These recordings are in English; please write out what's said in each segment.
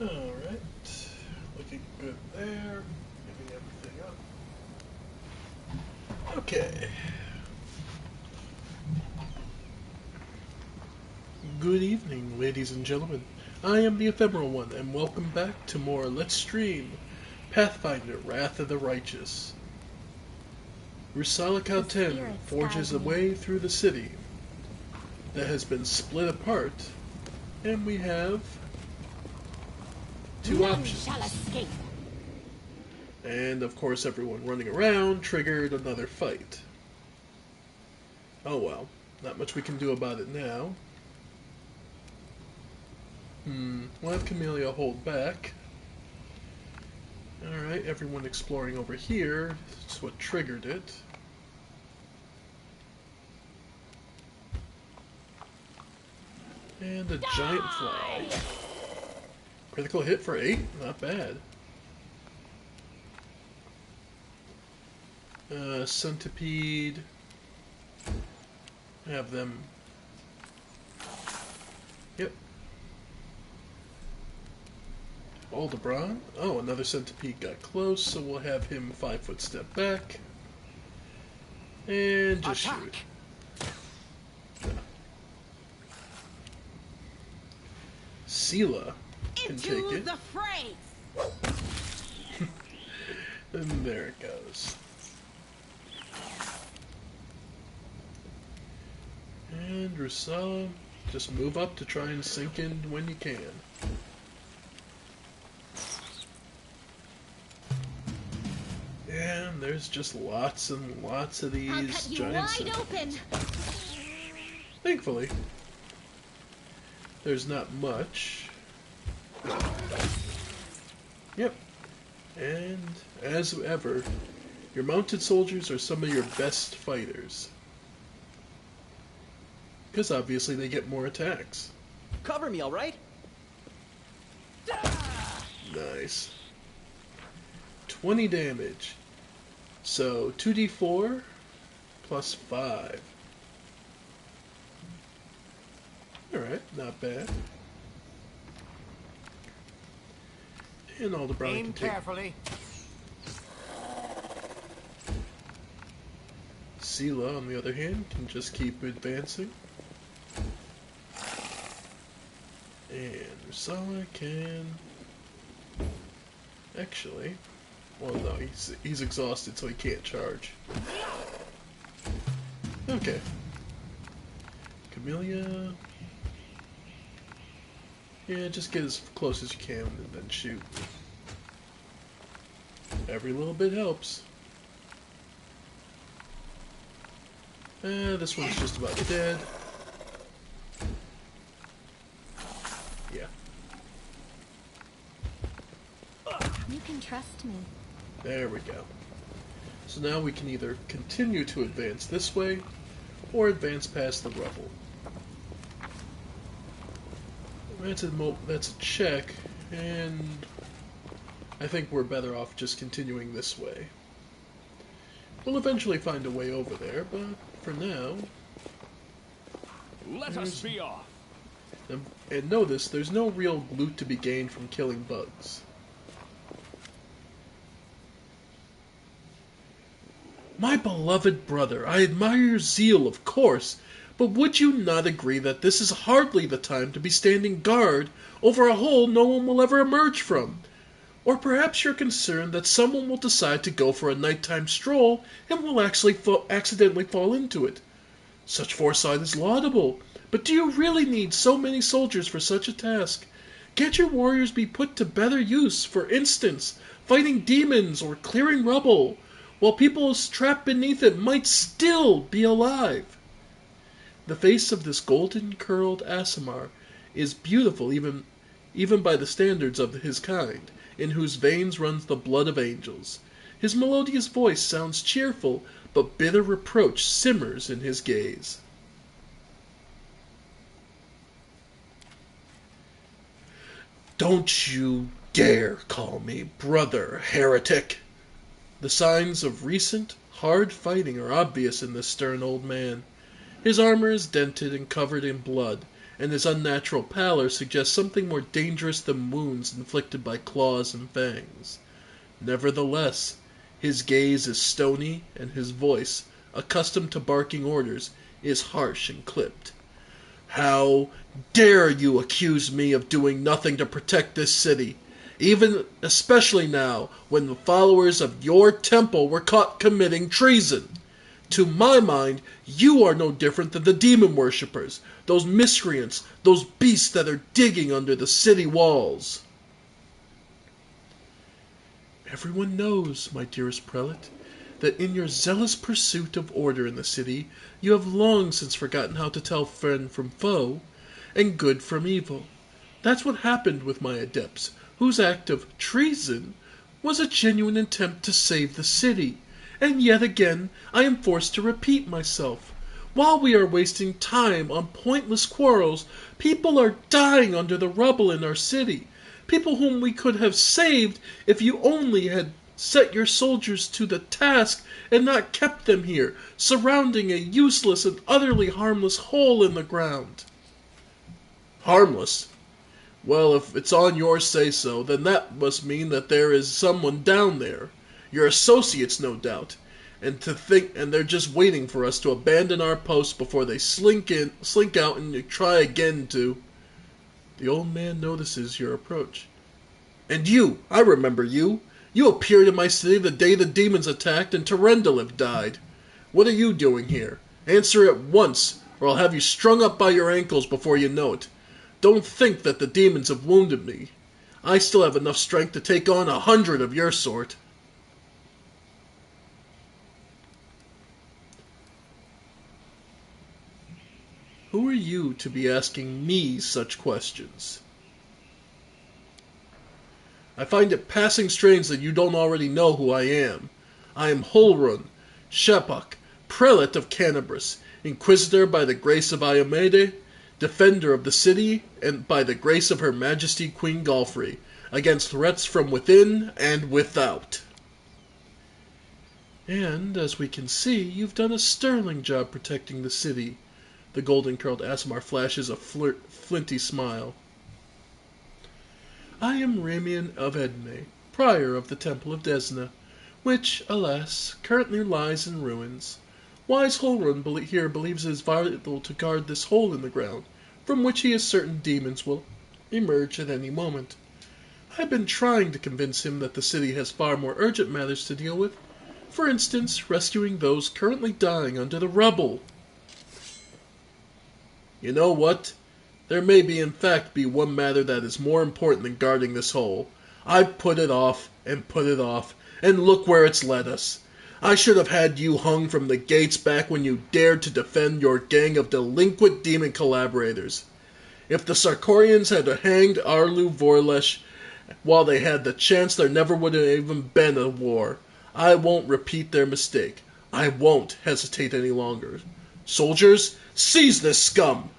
Alright, looking good there, getting everything up. Okay. Good evening, ladies and gentlemen. I am the Ephemeral One, and welcome back to more Let's Stream Pathfinder Wrath of the Righteous. Rusalakal 10 forges a way through the city that has been split apart, and we have two options. Shall escape. And of course everyone running around triggered another fight. Oh well, not much we can do about it now. We'll have Camellia hold back. Alright, everyone exploring over here. That's what triggered it. And a giant fly. Critical hit for 8? Not bad. Centipede. Have them. Yep. Aldebaran. Oh, another centipede got close, so we'll have him 5-foot step back. And just shoot. No. Sela can take it. The fray. And there it goes. And Rusala, just move up to try and sink in when you can. And there's just lots and lots of these giant centipedes. Thankfully, there's not much. Yep. And as ever, your mounted soldiers are some of your best fighters. Because obviously they get more attacks. Cover me, alright? Nice. 20 damage. So 2d4 plus 5. Alright, not bad. And Aldebaran can take carefully. Sela, on the other hand, can just keep advancing. And Rusala can... Actually... Well, no, he's exhausted, so he can't charge. Okay. Camellia... Yeah, just get as close as you can and then shoot. Every little bit helps. This one's just about dead. Yeah. You can trust me. There we go. So now we can either continue to advance this way, or advance past the rubble. That's a check, and I think we're better off just continuing this way. We'll eventually find a way over there, but for now... Let us be off! And notice, there's no real loot to be gained from killing bugs. My beloved brother, I admire your zeal, of course, but would you not agree that this is hardly the time to be standing guard over a hole no one will ever emerge from? Or perhaps you're concerned that someone will decide to go for a nighttime stroll and will actually accidentally fall into it. Such foresight is laudable, but do you really need so many soldiers for such a task? Can't your warriors be put to better use, for instance, fighting demons or clearing rubble, while people trapped beneath it might still be alive? The face of this golden-curled Aasimar is beautiful even by the standards of his kind, in whose veins runs the blood of angels. His melodious voice sounds cheerful, but bitter reproach simmers in his gaze. Don't you dare call me brother, heretic! The signs of recent, hard fighting are obvious in this stern old man. His armor is dented and covered in blood, and his unnatural pallor suggests something more dangerous than wounds inflicted by claws and fangs. Nevertheless, his gaze is stony, and his voice, accustomed to barking orders, is harsh and clipped. "How dare you accuse me of doing nothing to protect this city, even especially now when the followers of your temple were caught committing treason? To my mind, you are no different than the demon worshippers, those miscreants, those beasts that are digging under the city walls." "Everyone knows, my dearest prelate, that in your zealous pursuit of order in the city, you have long since forgotten how to tell friend from foe, and good from evil. That's what happened with my adepts, whose act of treason was a genuine attempt to save the city. And yet again I am forced to repeat myself. While we are wasting time on pointless quarrels, people are dying under the rubble in our city. People whom we could have saved if you only had set your soldiers to the task and not kept them here, surrounding a useless and utterly harmless hole in the ground." "Harmless? Well, if it's on your say-so, then that must mean that there is someone down there. Your associates, no doubt. And they're just waiting for us to abandon our posts before they slink out and try again to—" The old man notices your approach. "And you, I remember you. You appeared in my city the day the demons attacked and Terendelev died. What are you doing here? Answer at once, or I'll have you strung up by your ankles before you know it. Don't think that the demons have wounded me. I still have enough strength to take on 100 of your sort." "Who are you to be asking me such questions?" "I find it passing strange that you don't already know who I am. I am Holrun, Shepok, prelate of Canabras, inquisitor by the grace of Iomede, defender of the city, and by the grace of Her Majesty Queen Galfrey, against threats from within and without." "And, as we can see, you've done a sterling job protecting the city." The golden-curled Aasimar flashes a flinty smile. "I am Ramian of Edme, prior of the Temple of Desna, which, alas, currently lies in ruins. Wise Holrun here believes it is vital to guard this hole in the ground, from which he is certain demons will emerge at any moment. I've been trying to convince him that the city has far more urgent matters to deal with, for instance, rescuing those currently dying under the rubble." "You know what? There may in fact be one matter that is more important than guarding this hole. I've put it off, and look where it's led us. I should have had you hung from the gates back when you dared to defend your gang of delinquent demon collaborators. If the Sarkorians had hanged Arlu Vorlesh while they had the chance, there never would have even been a war. I won't repeat their mistake. I won't hesitate any longer. Soldiers, seize this scum!"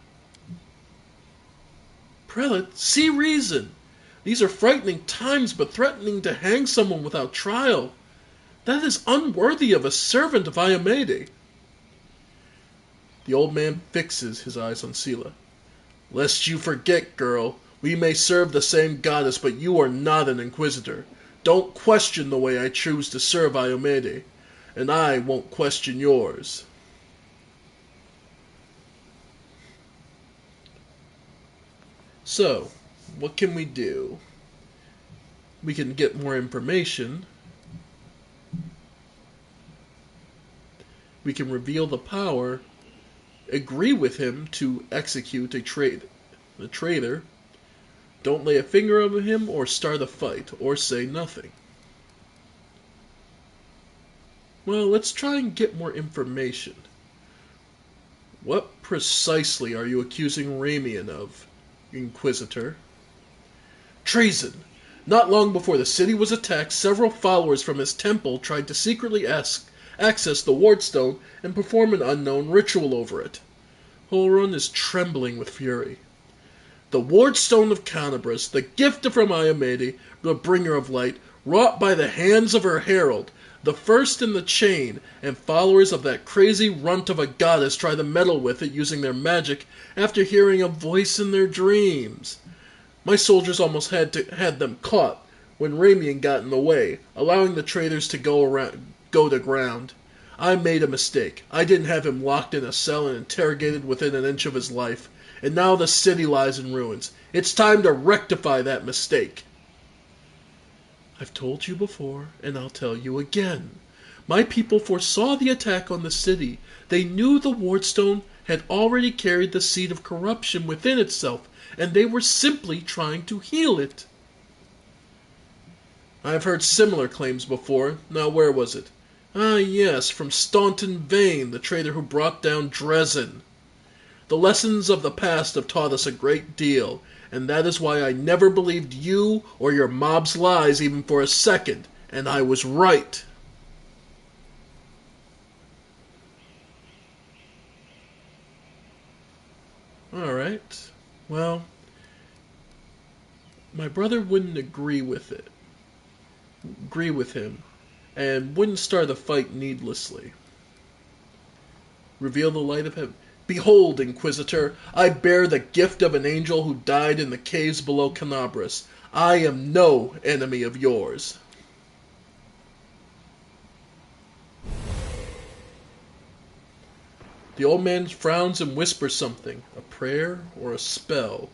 "Prelate, see reason. These are frightening times, but threatening to hang someone without trial. That is unworthy of a servant of Iomede." The old man fixes his eyes on Sela. "Lest you forget, girl, we may serve the same goddess, but you are not an inquisitor. Don't question the way I choose to serve Iomede, and I won't question yours." So, what can we do? We can get more information. We can reveal the power, agree with him to execute a traitor, don't lay a finger on him or start a fight, or say nothing. Well, let's try and get more information. What precisely are you accusing Ramian of, Inquisitor? "Treason! Not long before the city was attacked, several followers from his temple tried to secretly access the Wardstone and perform an unknown ritual over it." Holrun is trembling with fury. "The Wardstone of Canabras, the gift from Iomede, the bringer of light, wrought by the hands of her herald, The first in the chain, and followers of that crazy runt of a goddess try to meddle with it using their magic after hearing a voice in their dreams. My soldiers almost had them caught when Ramian got in the way, allowing the traitors to go to ground. I made a mistake. I didn't have him locked in a cell and interrogated within an inch of his life, and now the city lies in ruins. It's time to rectify that mistake. I've told you before, and I'll tell you again. My people foresaw the attack on the city. They knew the Wardstone had already carried the seed of corruption within itself, and they were simply trying to heal it. I've heard similar claims before. Now where was it? Ah, yes, from Staunton Vane, the traitor who brought down Dresden. The lessons of the past have taught us a great deal, and that is why I never believed you or your mob's lies even for a second, and I was right. Alright, well, my brother wouldn't agree with him, and wouldn't start a fight needlessly. Reveal the light of heaven. Behold, Inquisitor, I bear the gift of an angel who died in the caves below Canabras. I am no enemy of yours. The old man frowns and whispers something, a prayer or a spell.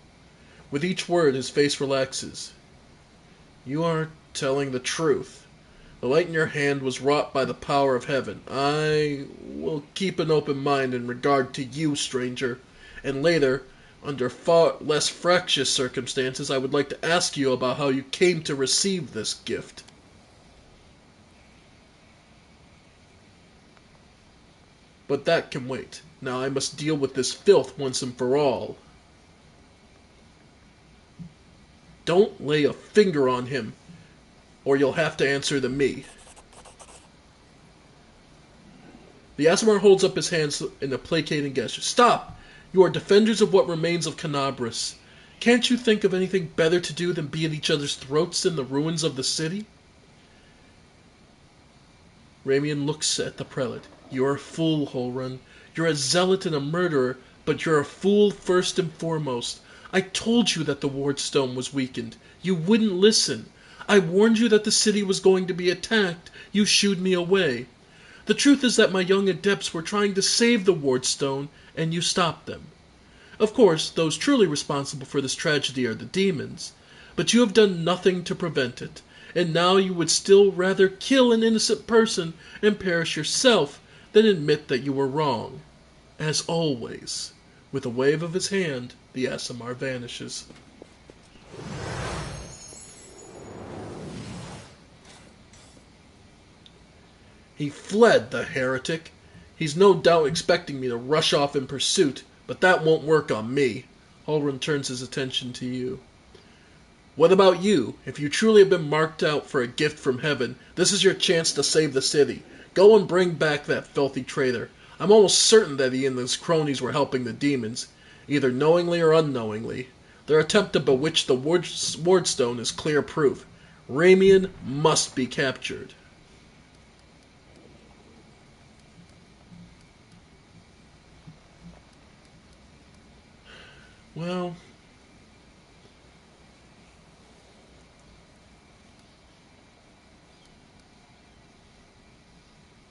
With each word, his face relaxes. You are telling the truth. The light in your hand was wrought by the power of heaven. I will keep an open mind in regard to you, stranger, and later, under far less fractious circumstances, I would like to ask you about how you came to receive this gift. But that can wait. Now I must deal with this filth once and for all. Don't lay a finger on him, or you'll have to answer to me. The Aasimar holds up his hands in a placating gesture. Stop! You are defenders of what remains of Canabras. Can't you think of anything better to do than be at each other's throats in the ruins of the city? Ramian looks at the prelate. You're a fool, Holrun. You're a zealot and a murderer, but you're a fool first and foremost. I told you that the Wardstone was weakened. You wouldn't listen. I warned you that the city was going to be attacked. You shooed me away. The truth is that my young adepts were trying to save the Wardstone, and you stopped them. Of course, those truly responsible for this tragedy are the demons, but you have done nothing to prevent it, and now you would still rather kill an innocent person and perish yourself than admit that you were wrong. As always, with a wave of his hand, the Aasimar vanishes. He fled, the heretic. He's no doubt expecting me to rush off in pursuit, but that won't work on me. Holrun turns his attention to you. What about you? If you truly have been marked out for a gift from heaven, this is your chance to save the city. Go and bring back that filthy traitor. I'm almost certain that he and his cronies were helping the demons, either knowingly or unknowingly. Their attempt to bewitch the Wardstone is clear proof. Ramian must be captured. Well,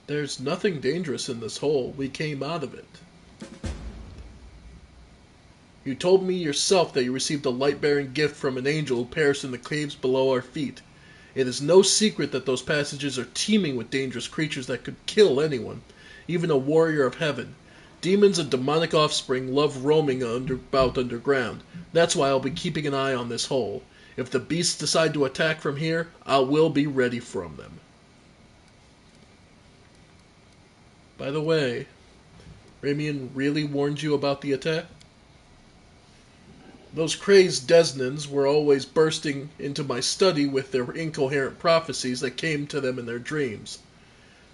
there's nothing dangerous in this hole. We came out of it. You told me yourself that you received a light-bearing gift from an angel who perished in the caves below our feet. It is no secret that those passages are teeming with dangerous creatures that could kill anyone, even a warrior of heaven. Demons and demonic offspring love roaming about underground. That's why I'll be keeping an eye on this hole. If the beasts decide to attack from here, I will be ready from them. By the way, Ramian really warned you about the attack? Those crazed Desnans were always bursting into my study with their incoherent prophecies that came to them in their dreams.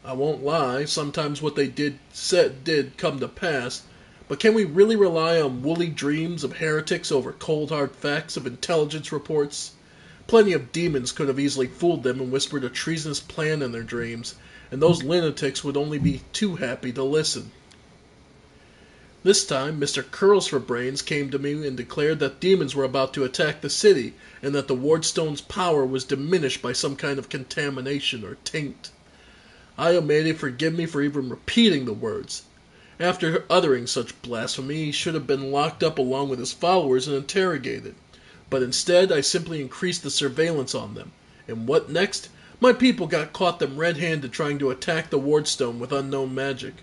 I won't lie, sometimes what they did come to pass, but can we really rely on woolly dreams of heretics over cold hard facts of intelligence reports? Plenty of demons could have easily fooled them and whispered a treasonous plan in their dreams, and those lunatics would only be too happy to listen. This time, Mr. Curls for Brains came to me and declared that demons were about to attack the city, and that the Wardstone's power was diminished by some kind of contamination or taint. I may they forgive me for even repeating the words. After uttering such blasphemy, he should have been locked up along with his followers and interrogated. But instead, I simply increased the surveillance on them. And what next? My people got caught them red-handed trying to attack the Wardstone with unknown magic.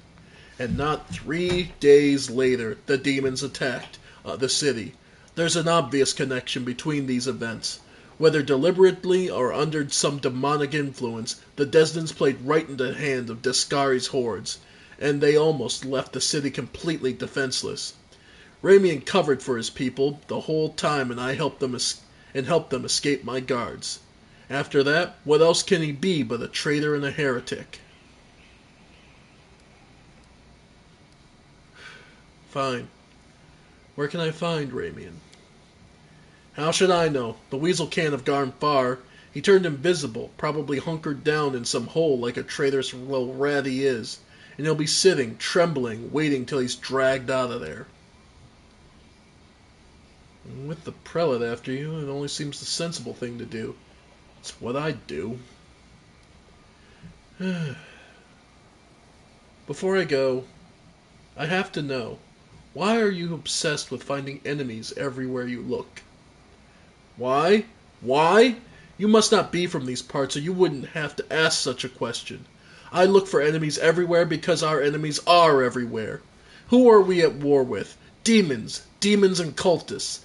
And not 3 days later, the demons attacked the city. There's an obvious connection between these events. Whether deliberately or under some demonic influence, the Desdens played right into the hand of Descari's hordes, and they almost left the city completely defenseless. Ramian covered for his people the whole time, and I helped them escape my guards. After that, what else can he be but a traitor and a heretic? Fine. Where can I find Ramian? How should I know? The weasel can't have gone far. He turned invisible, probably hunkered down in some hole like a traitorous little rat he is, and he'll be sitting, trembling, waiting till he's dragged out of there. And with the prelate after you, it only seems the sensible thing to do. It's what I'd do. Before I go, I have to know, why are you obsessed with finding enemies everywhere you look? Why? Why? You must not be from these parts, or you wouldn't have to ask such a question. I look for enemies everywhere because our enemies are everywhere. Who are we at war with? Demons. Demons and cultists.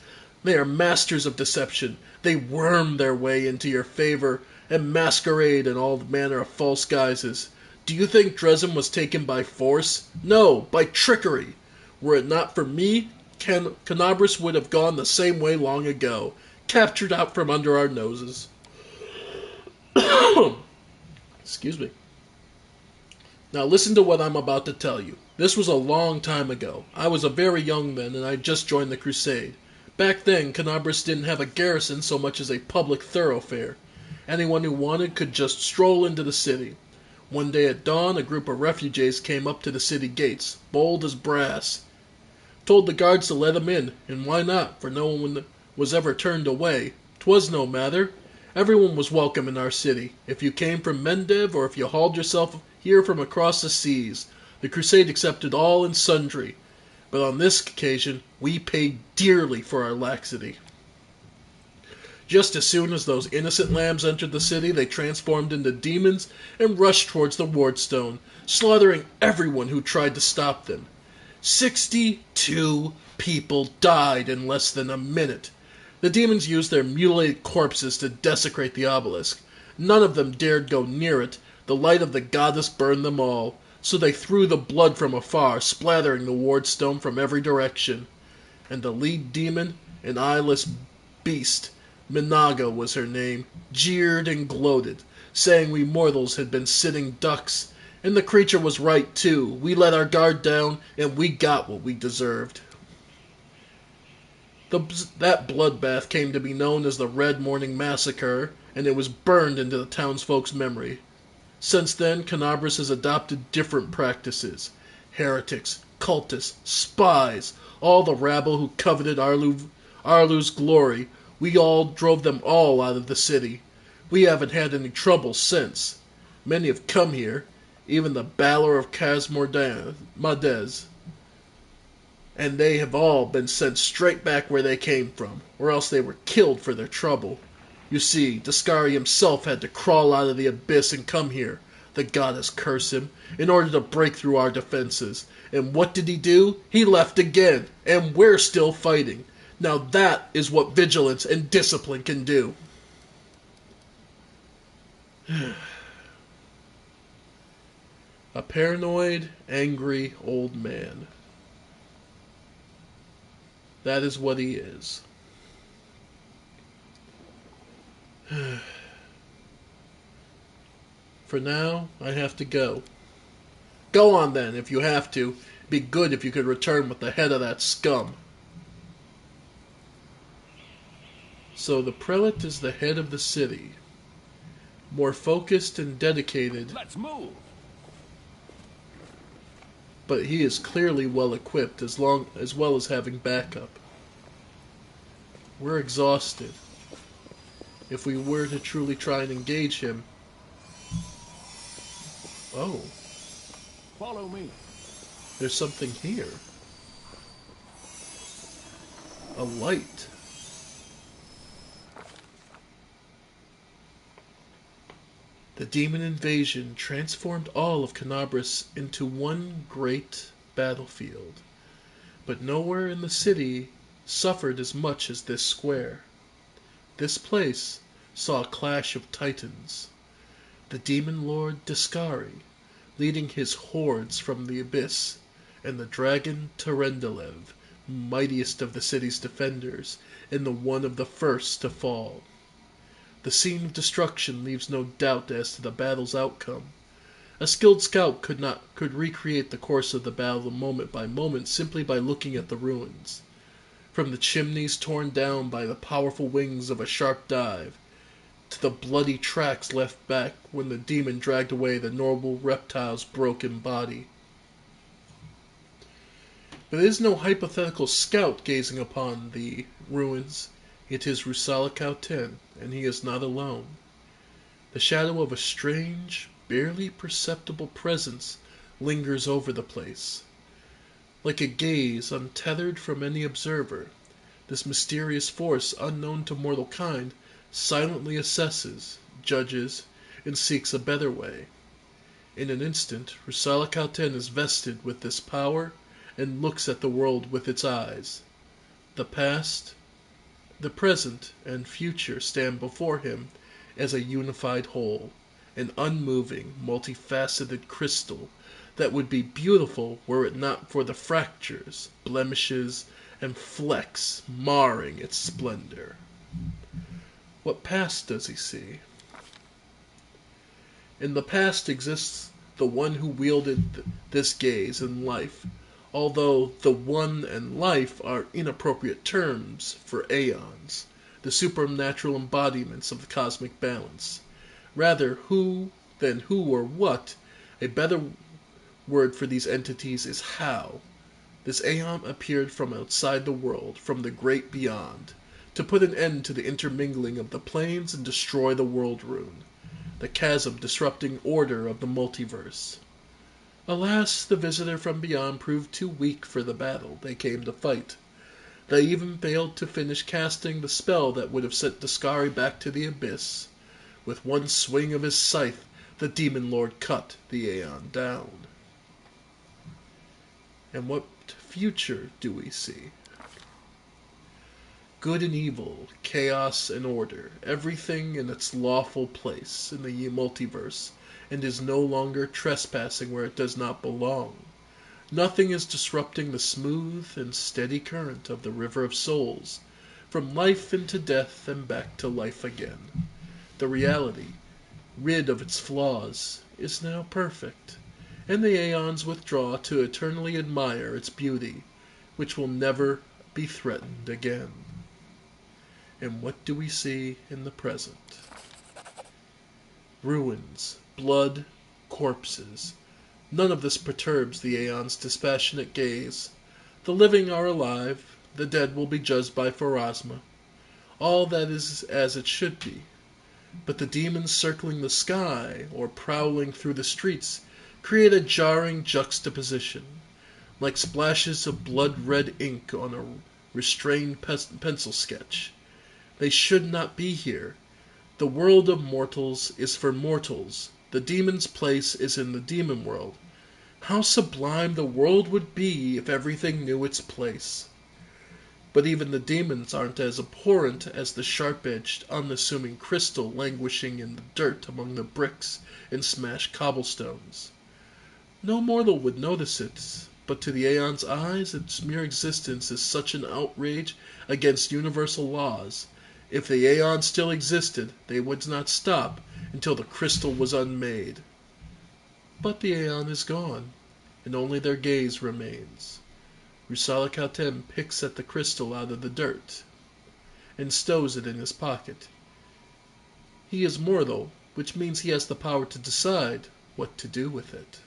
They are masters of deception. They worm their way into your favor and masquerade in all manner of false guises. Do you think Dresden was taken by force? No, by trickery. Were it not for me, Canabras would have gone the same way long ago, captured out from under our noses. Excuse me. Now listen to what I'm about to tell you. This was a long time ago. I was a very young then, and I just joined the crusade. Back then, Canabras didn't have a garrison so much as a public thoroughfare. Anyone who wanted could just stroll into the city. One day at dawn, a group of refugees came up to the city gates, bold as brass. Told the guards to let 'em in, and why not, for no one was ever turned away. 'Twas no matter. Everyone was welcome in our city, if you came from Mendev or if you hauled yourself here from across the seas. The crusade accepted all and sundry. But on this occasion, we paid dearly for our laxity. Just as soon as those innocent lambs entered the city, they transformed into demons and rushed towards the Wardstone, slaughtering everyone who tried to stop them. 62 people died in less than a minute. The demons used their mutilated corpses to desecrate the obelisk. None of them dared go near it. The light of the goddess burned them all. So they threw the blood from afar, splattering the Wardstone from every direction. And the lead demon, an eyeless beast, Minaga was her name, jeered and gloated, saying we mortals had been sitting ducks. And the creature was right, too. We let our guard down, and we got what we deserved. That bloodbath came to be known as the Red Morning Massacre, and it was burned into the townsfolk's memory. Since then, Canabras has adopted different practices. Heretics, cultists, spies, all the rabble who coveted Arlu's glory, we all drove them all out of the city. We haven't had any trouble since. Many have come here, even the Balor of Madez, and they have all been sent straight back where they came from, or else they were killed for their trouble. You see, Descari himself had to crawl out of the abyss and come here, the goddess curse him, in order to break through our defenses. And what did he do? He left again, and we're still fighting. Now that is what vigilance and discipline can do. A paranoid, angry old man. That is what he is. For now, I have to go. Go on then, if you have to. It'd be good if you could return with the head of that scum. So the prelate is the head of the city. More focused and dedicated. Let's move. but he is clearly well equipped as well as having backup. We're exhausted. If we were to truly try and engage him... Oh, Follow me. there's something here. A light. The demon invasion transformed all of Canabris into one great battlefield, but nowhere in the city suffered as much as this square. This place saw a clash of titans. The demon lord Discari, leading his hordes from the abyss, and the dragon Terendelev, mightiest of the city's defenders, and the one of the first to fall. The scene of destruction leaves no doubt as to the battle's outcome. A skilled scout could recreate the course of the battle moment by moment simply by looking at the ruins. From the chimneys torn down by the powerful wings of a sharp dive, to the bloody tracks left back when the demon dragged away the noble reptile's broken body. But it is no hypothetical scout gazing upon the ruins. It is Rusala Kauten, and he is not alone. The shadow of a strange, barely perceptible presence lingers over the place. Like a gaze untethered from any observer, this mysterious force, unknown to mortal kind, silently assesses, judges, and seeks a better way. In an instant, Rusala Kauten is vested with this power and looks at the world with its eyes. The past, the present, and future stand before him as a unified whole, an unmoving, multifaceted crystal that would be beautiful were it not for the fractures, blemishes, and flecks marring its splendor. What past does he see? In the past exists the one who wielded this gaze in life, although the one and life are inappropriate terms for aeons, the supernatural embodiments of the cosmic balance. Rather, who than who or what, a better word for these entities is how. This aeon appeared from outside the world, from the great beyond, to put an end to the intermingling of the planes and destroy the world rune, the chasm disrupting order of the multiverse. Alas, the visitor from beyond proved too weak for the battle they came to fight. They even failed to finish casting the spell that would have sent Discari back to the abyss. With one swing of his scythe, the demon lord cut the aeon down. And what future do we see? Good and evil, chaos and order, everything in its lawful place in the multiverse, and is no longer trespassing where it does not belong. Nothing is disrupting the smooth and steady current of the river of souls, from life into death and back to life again. The reality, rid of its flaws, is now perfect, and the aeons withdraw to eternally admire its beauty, which will never be threatened again. And what do we see in the present? Ruins, blood, corpses. None of this perturbs the aeon's dispassionate gaze. The living are alive, the dead will be judged by Pharasma. All that is as it should be. But the demons circling the sky, or prowling through the streets, create a jarring juxtaposition, like splashes of blood-red ink on a restrained pencil sketch. They should not be here. The world of mortals is for mortals. The demon's place is in the demon world. How sublime the world would be if everything knew its place. But even the demons aren't as abhorrent as the sharp-edged, unassuming crystal languishing in the dirt among the bricks and smashed cobblestones. No mortal would notice it, but to the aeon's eyes its mere existence is such an outrage against universal laws. If the aeon still existed, they would not stop until the crystal was unmade. But the aeon is gone, and only their gaze remains. Rusala Kauten picks at the crystal out of the dirt, and stows it in his pocket. He is mortal, which means he has the power to decide what to do with it.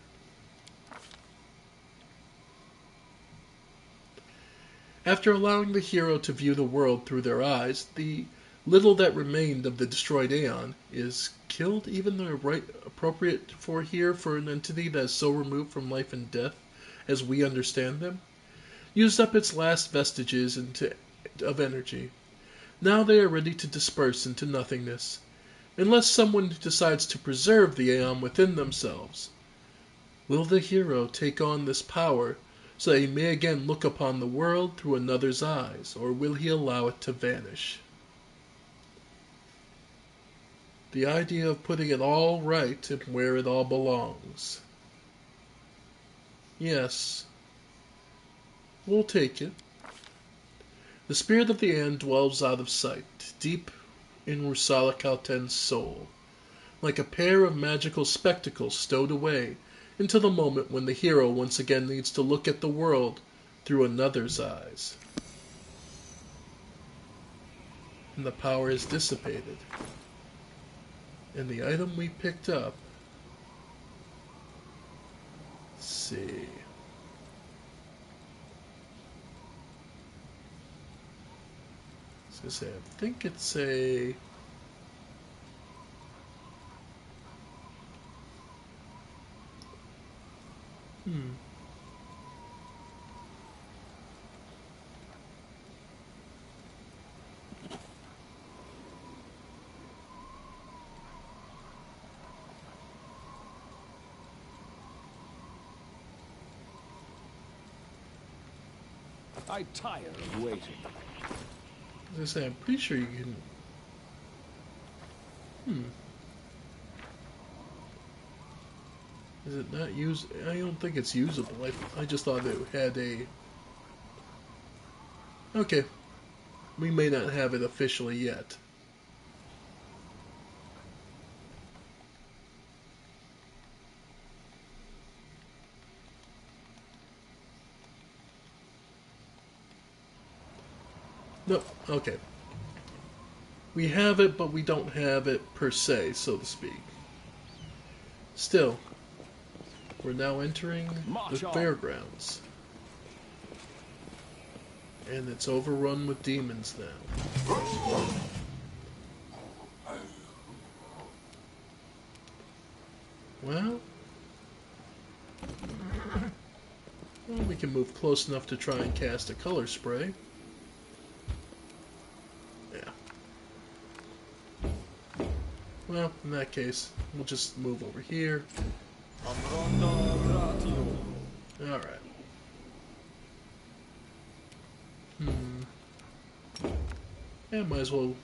After allowing the hero to view the world through their eyes, the little that remained of the destroyed Aeon is killed, even the right appropriate for here for an entity that is so removed from life and death as we understand them, used up its last vestiges of energy. Now they are ready to disperse into nothingness, unless someone decides to preserve the Aeon within themselves. Will the hero take on this power so that he may again look upon the world through another's eyes, or will he allow it to vanish? The idea of putting it all right and where it all belongs. Yes, we'll take it. The spirit of the Aeon dwells out of sight, deep in Rusala Kalten's soul, like a pair of magical spectacles stowed away until the moment when the hero once again needs to look at the world through another's eyes. And the power is dissipated. And the item we picked up, let's see. I was gonna say, I think it's a I tire of waiting. As I say, I'm pretty sure you can. Is it not use? I don't think it's usable. I just thought it had a. Okay. We may not have it officially yet. No, okay. We have it, but we don't have it per se, so to speak. Still, we're now entering the fairgrounds. And it's overrun with demons now. Well, we can move close enough to try and cast a color spray. Well, in that case, we'll just move over here. Alright. Yeah, might as well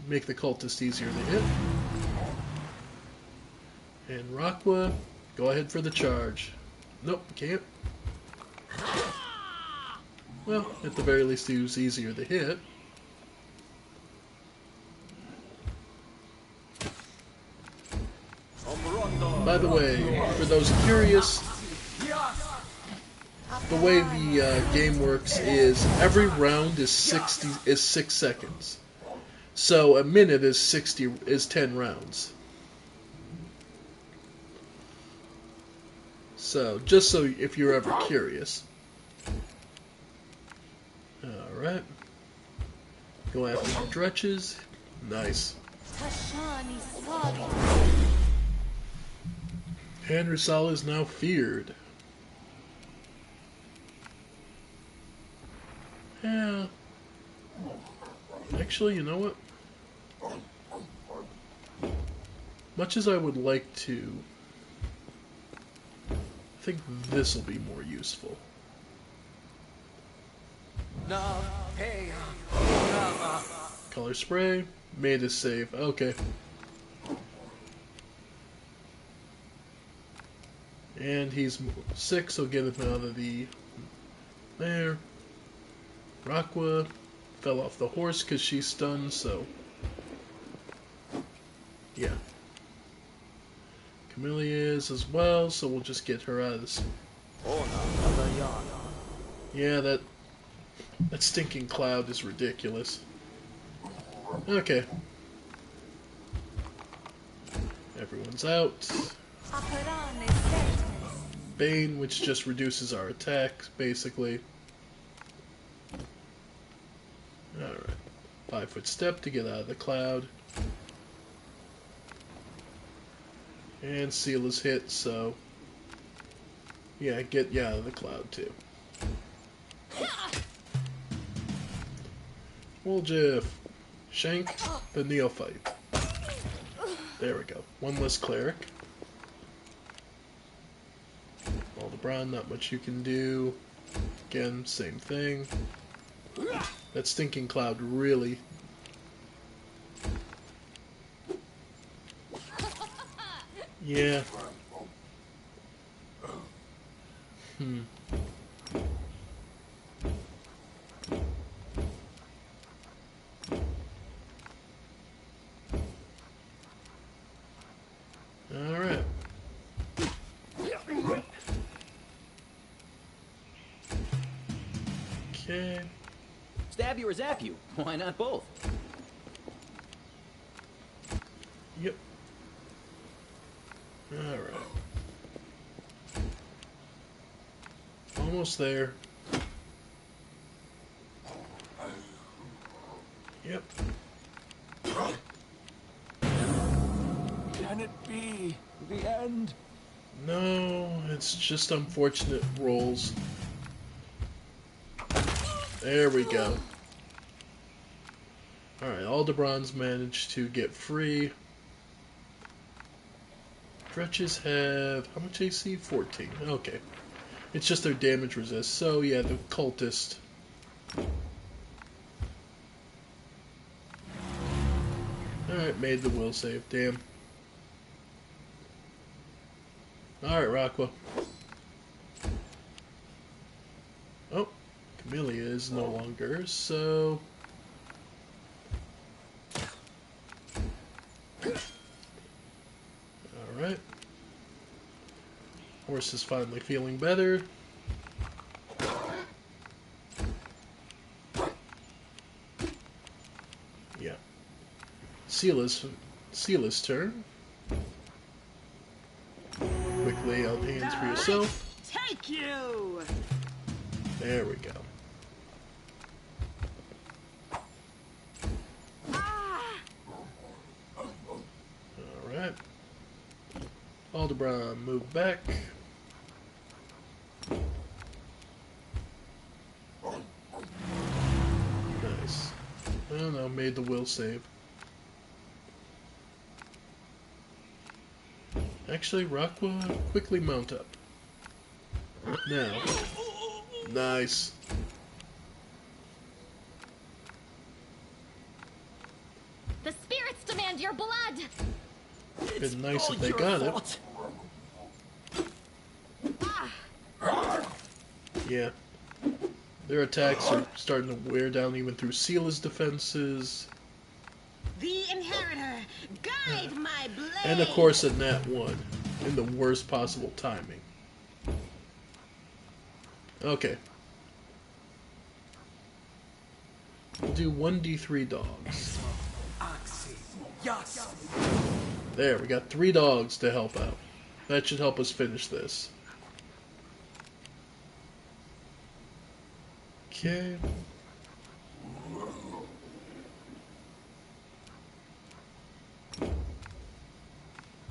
make the cultist easier to hit. And Rakwa, go ahead for the charge. Nope, can't. Well, at the very least, he was easier to hit. By the way, for those curious, the way the game works is every round is 6 seconds. So a minute is 10 rounds. So just so if you're ever curious. All right. Go after the dretches. Nice. And Rusala is now feared. Yeah. Actually, you know what? Much as I would like to, I think this will be more useful. Color spray. Made a save. Okay. And he's 6, so get him out of the... There. Rakwa fell off the horse because she's stunned, so... Yeah. Camellia is as well, so we'll just get her out of this. Yeah, that stinking cloud is ridiculous. Okay. Everyone's out. Bane, which just reduces our attack, basically. Alright. 5-foot step to get out of the cloud. And seal is hit, so... yeah, get you out of the cloud, too. Woljeff. Shank the neophyte. There we go. One less cleric. Aldebaran, not much you can do. Again, same thing. That stinking cloud really... yeah. Alright. Okay. Stab you or zap you? Why not both? Yep. Alright. Almost there. Yep. Can it be the end? No, it's just unfortunate rolls. There we go. Alright, Aldebaran's managed to get free. Dretches have... how much AC? 14. Okay. It's just their damage resist. So, yeah, the cultist. Alright, made the will save. Damn. Alright, Rockwell. Oh, Camellia is no longer, so... alright. Horse is finally feeling better. Yeah. Seala's turn. Quickly out hands for yourself. Take you! There we go. Alright. Aldebaran, move back. Nice. Oh no, made the will save. Actually, Rockwell, quickly mount up. Now. Nice. The spirits demand your blood! Been nice if they got it. Yeah. Their attacks are starting to wear down even through Seala's defenses. The Inheritor, guide my blade! And of course a nat 1. In the worst possible timing. Okay. We'll do 1d3 dogs. There, we got 3 dogs to help out. That should help us finish this. Okay.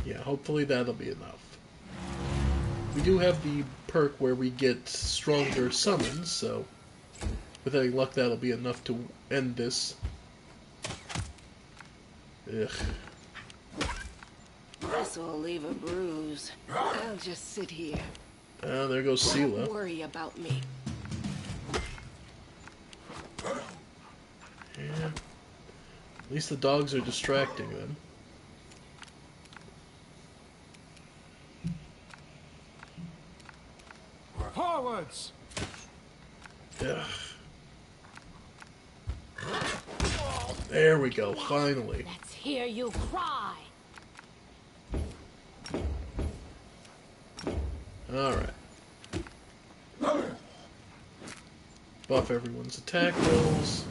Yeah, hopefully that'll be enough. We do have the perk where we get stronger summons, so with any luck that'll be enough to end this. Ugh. This'll leave a bruise. I'll just sit here. There goes Seala. Don't worry about me. Yeah. At least the dogs are distracting them. Forwards! Ugh. There we go, finally. Let's hear you cry! Alright. Buff everyone's attack rolls.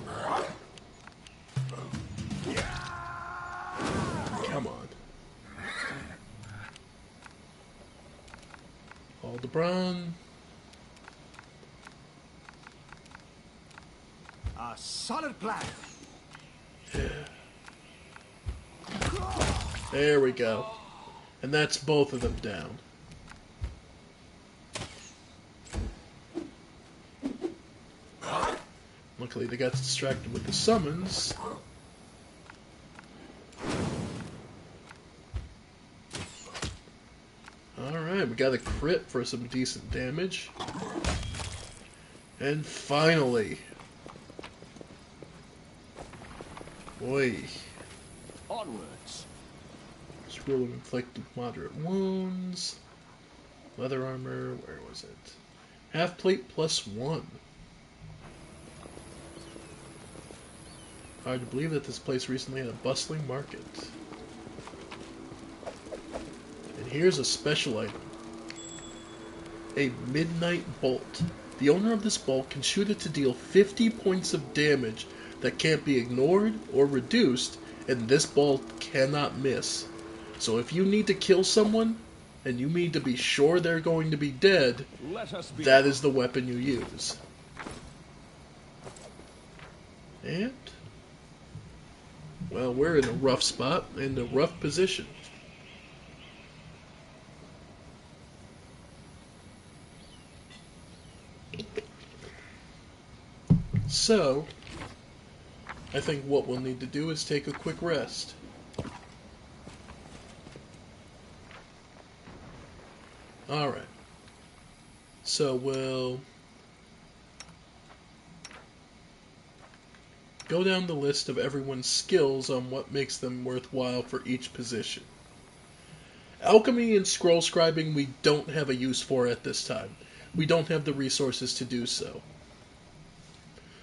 Come on. Aldebaran. A solid plan. There we go. And that's both of them down. Luckily they got distracted with the summons. Alright, we got a crit for some decent damage. And finally. Boy. Onwards. Scroll of inflicted moderate wounds. Leather armor, where was it? Half plate +1. Hard to believe that this place recently had a bustling market. And here's a special item. A midnight bolt. The owner of this bolt can shoot it to deal 50 points of damage that can't be ignored or reduced, and this bolt cannot miss. So if you need to kill someone, and you need to be sure they're going to be dead, that is the weapon you use. And, well, we're in a rough spot, in a rough position. So, I think what we'll need to do is take a quick rest. Alright. So we'll go down the list of everyone's skills on what makes them worthwhile for each position. Alchemy and scroll scribing we don't have a use for at this time. We don't have the resources to do so.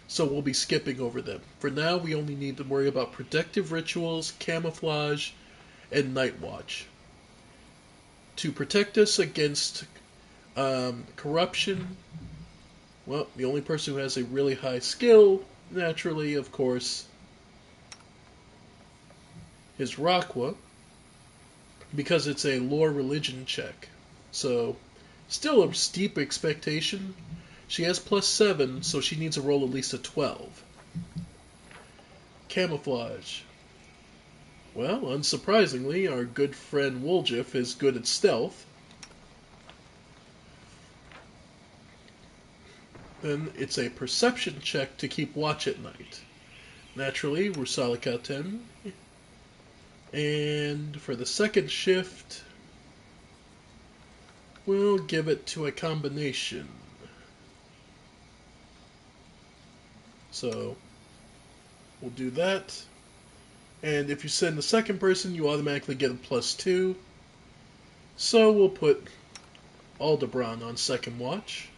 So we'll be skipping over them. For now, we only need to worry about protective rituals, camouflage, and night watch. To protect us against corruption, well, the only person who has a really high skill, naturally, of course, is Rakwa, because it's a lore religion check. So, still a steep expectation. She has +7, so she needs to roll at least a 12. Camouflage. Well, unsurprisingly, our good friend Woljif is good at stealth. Then it's a perception check to keep watch at night. Naturally, Rusalika 10. And for the second shift, we'll give it to a combination. So, we'll do that. And if you send the second person, you automatically get a +2. So we'll put Aldebaran on second watch.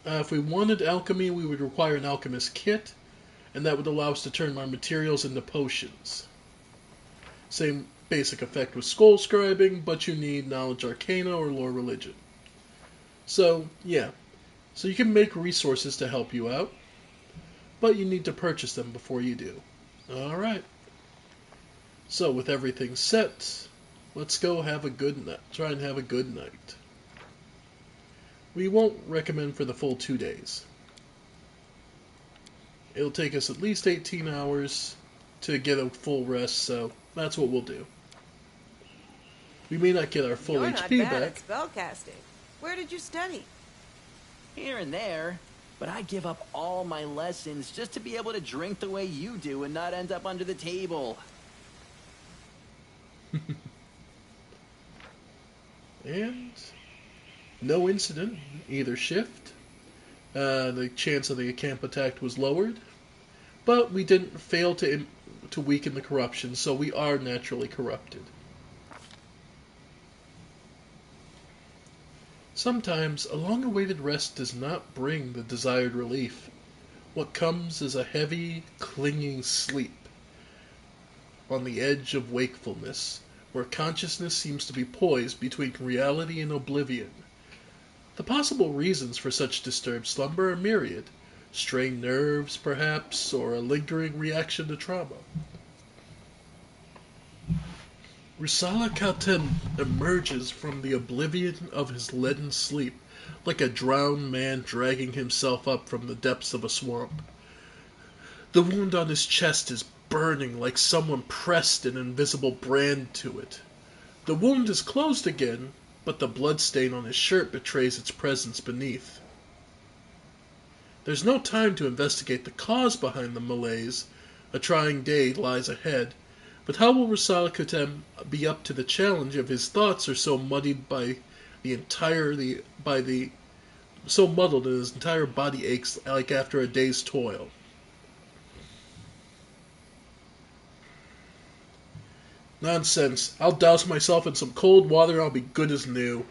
If we wanted alchemy, we would require an alchemist kit, and that would allow us to turn our materials into potions. Same basic effect with scroll scribing, but you need knowledge arcana or lore religion. So, yeah. So you can make resources to help you out, but you need to purchase them before you do. Alright. So, with everything set, let's go have a good night. Try and have a good night. We won't recommend for the full 2 days. It'll take us at least 18 hours to get a full rest, so that's what we'll do. We may not get our full You're HP not bad back. at spellcasting. Where did you study? Here and there, but I give up all my lessons just to be able to drink the way you do and not end up under the table. And no incident, either shift. The chance of the camp attack was lowered, but we didn't fail to weaken the corruption, so we are naturally corrupted. Sometimes a long-awaited rest does not bring the desired relief. What comes is a heavy, clinging sleep on the edge of wakefulness, where consciousness seems to be poised between reality and oblivion. The possible reasons for such disturbed slumber are myriad. Strained nerves, perhaps, or a lingering reaction to trauma. Rusala Kalten emerges from the oblivion of his leaden sleep like a drowned man dragging himself up from the depths of a swamp. The wound on his chest is burning like someone pressed an invisible brand to it. The wound is closed again, but the blood stain on his shirt betrays its presence beneath. There's no time to investigate the cause behind the malaise. A trying day lies ahead, but how will Rasalakutem be up to the challenge if his thoughts are so muddied so muddled that his entire body aches like after a day's toil? Nonsense. I'll douse myself in some cold water and I'll be good as new.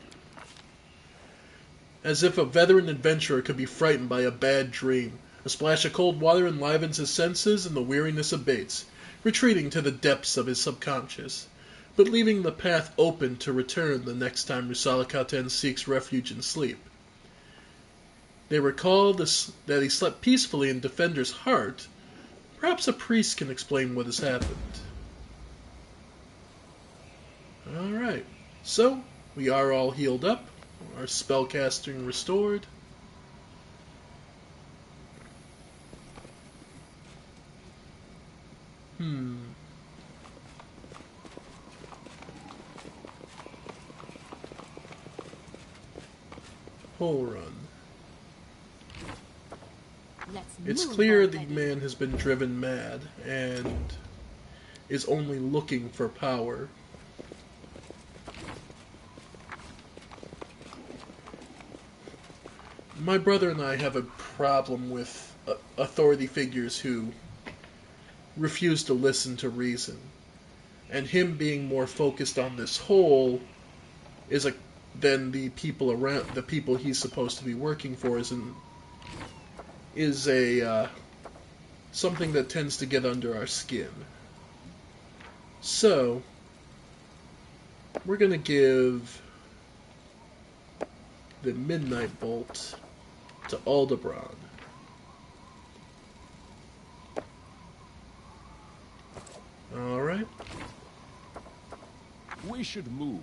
As if a veteran adventurer could be frightened by a bad dream, a splash of cold water enlivens his senses and the weariness abates, retreating to the depths of his subconscious, but leaving the path open to return the next time Rusalakaten seeks refuge in sleep. They recall that he slept peacefully in Defender's heart. Perhaps a priest can explain what has happened. Alright, so we are all healed up, our spellcasting restored. Whole run. It's clear the man has been driven mad and is only looking for power. My brother and I have a problem with authority figures who refuse to listen to reason. And him being more focused on this whole than the people around, the people he's supposed to be working for is something that tends to get under our skin. So we're gonna give the Midnight Bolt to Aldebaran. Alright. We should move.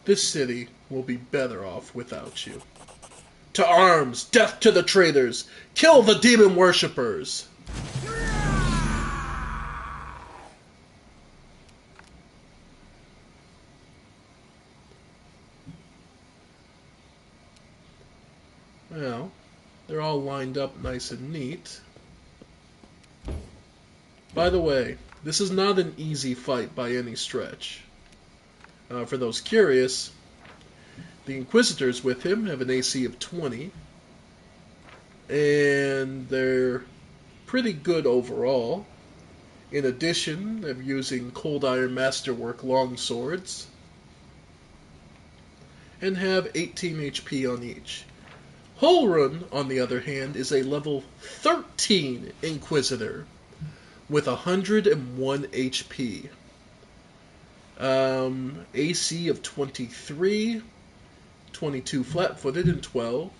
This city will be better off without you. To arms! Death to the traitors! Kill the demon worshippers! Well, they're all lined up nice and neat. By the way, this is not an easy fight by any stretch. For those curious, the Inquisitors with him have an AC of 20, and they're pretty good overall. In addition, they're using Cold Iron Masterwork longswords, and have 18 HP on each. Holrun, on the other hand, is a level 13 Inquisitor with 101 HP. AC of 23, 22 flat-footed, and 12.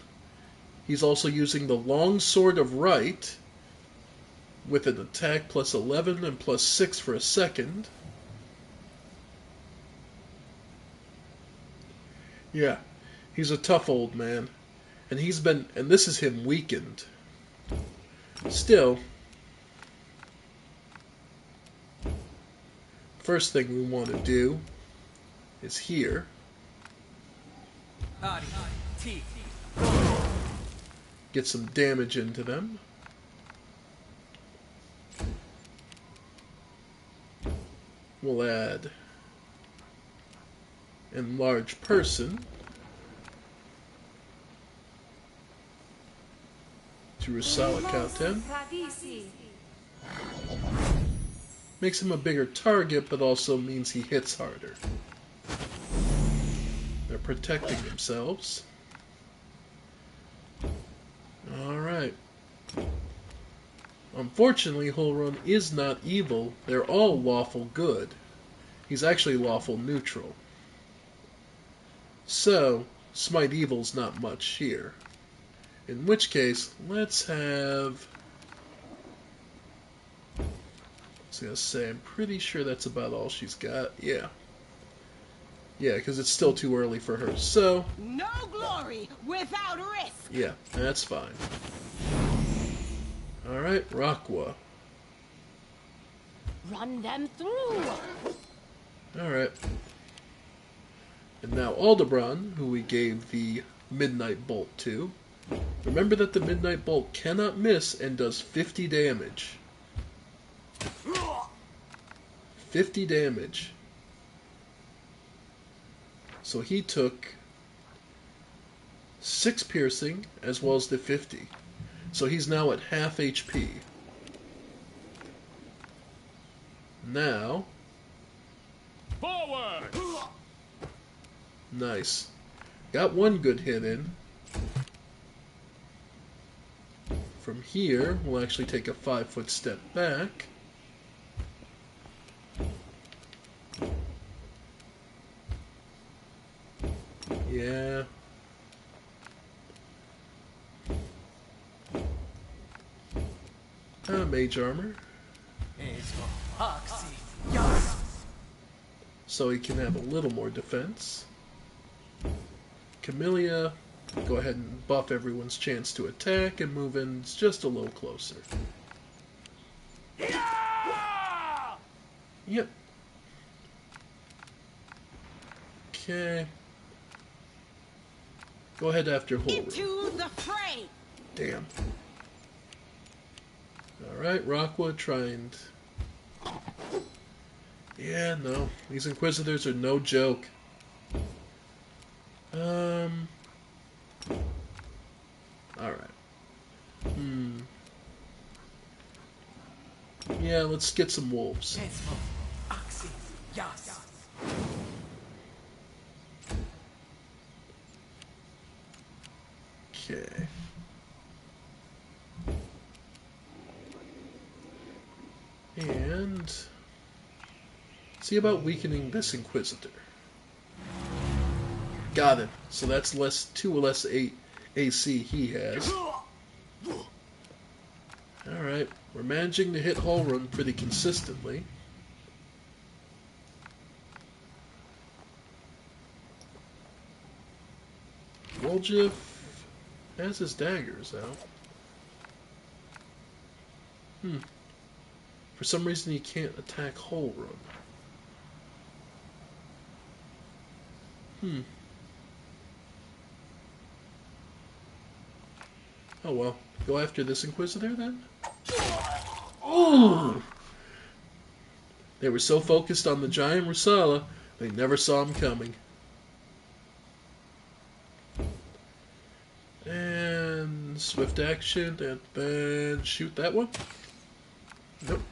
He's also using the Longsword of Right with an attack plus 11 and plus 6 for a second. Yeah, he's a tough old man. And this is him weakened. Still, first thing we want to do is here. Get some damage into them. We'll add Enlarge Person to Rusalakaten. Makes him a bigger target, but also means he hits harder. They're protecting themselves. Alright. Unfortunately, Holrun is not evil. They're all lawful good. He's actually lawful neutral. So, Smite Evil's not much here. In which case, let's have gonna say, I'm pretty sure that's about all she's got. Yeah. Yeah, because it's still too early for her. So, No glory without risk. yeah, that's fine. Alright, Raqua. Run them through. Alright. And now Aldebaran, who we gave the Midnight Bolt to. Remember that the Midnight Bolt cannot miss and does 50 damage. 50 damage. So he took 6 piercing as well as the 50. So he's now at half HP. Now, Forward! nice. Got one good hit in. From here, we'll actually take a 5-foot step back. Yeah. Mage armor. So he can have a little more defense. Camellia, go ahead and buff everyone's chance to attack and move in just a little closer. Yep. Okay. Go ahead after Holroyd. Into the fray. Damn. Alright, Raqua, try and... Yeah, no. These Inquisitors are no joke. Alright. Yeah, let's get some wolves. Okay. And see about weakening this Inquisitor. Got it. So that's two less 8 AC he has. Alright, we're managing to hit hull run pretty consistently. Woljif has his daggers out. For some reason he can't attack hull run. Oh well. Go after this Inquisitor then? Oh! They were so focused on the giant Rusala, they never saw him coming. And swift action, and then shoot that one. Nope.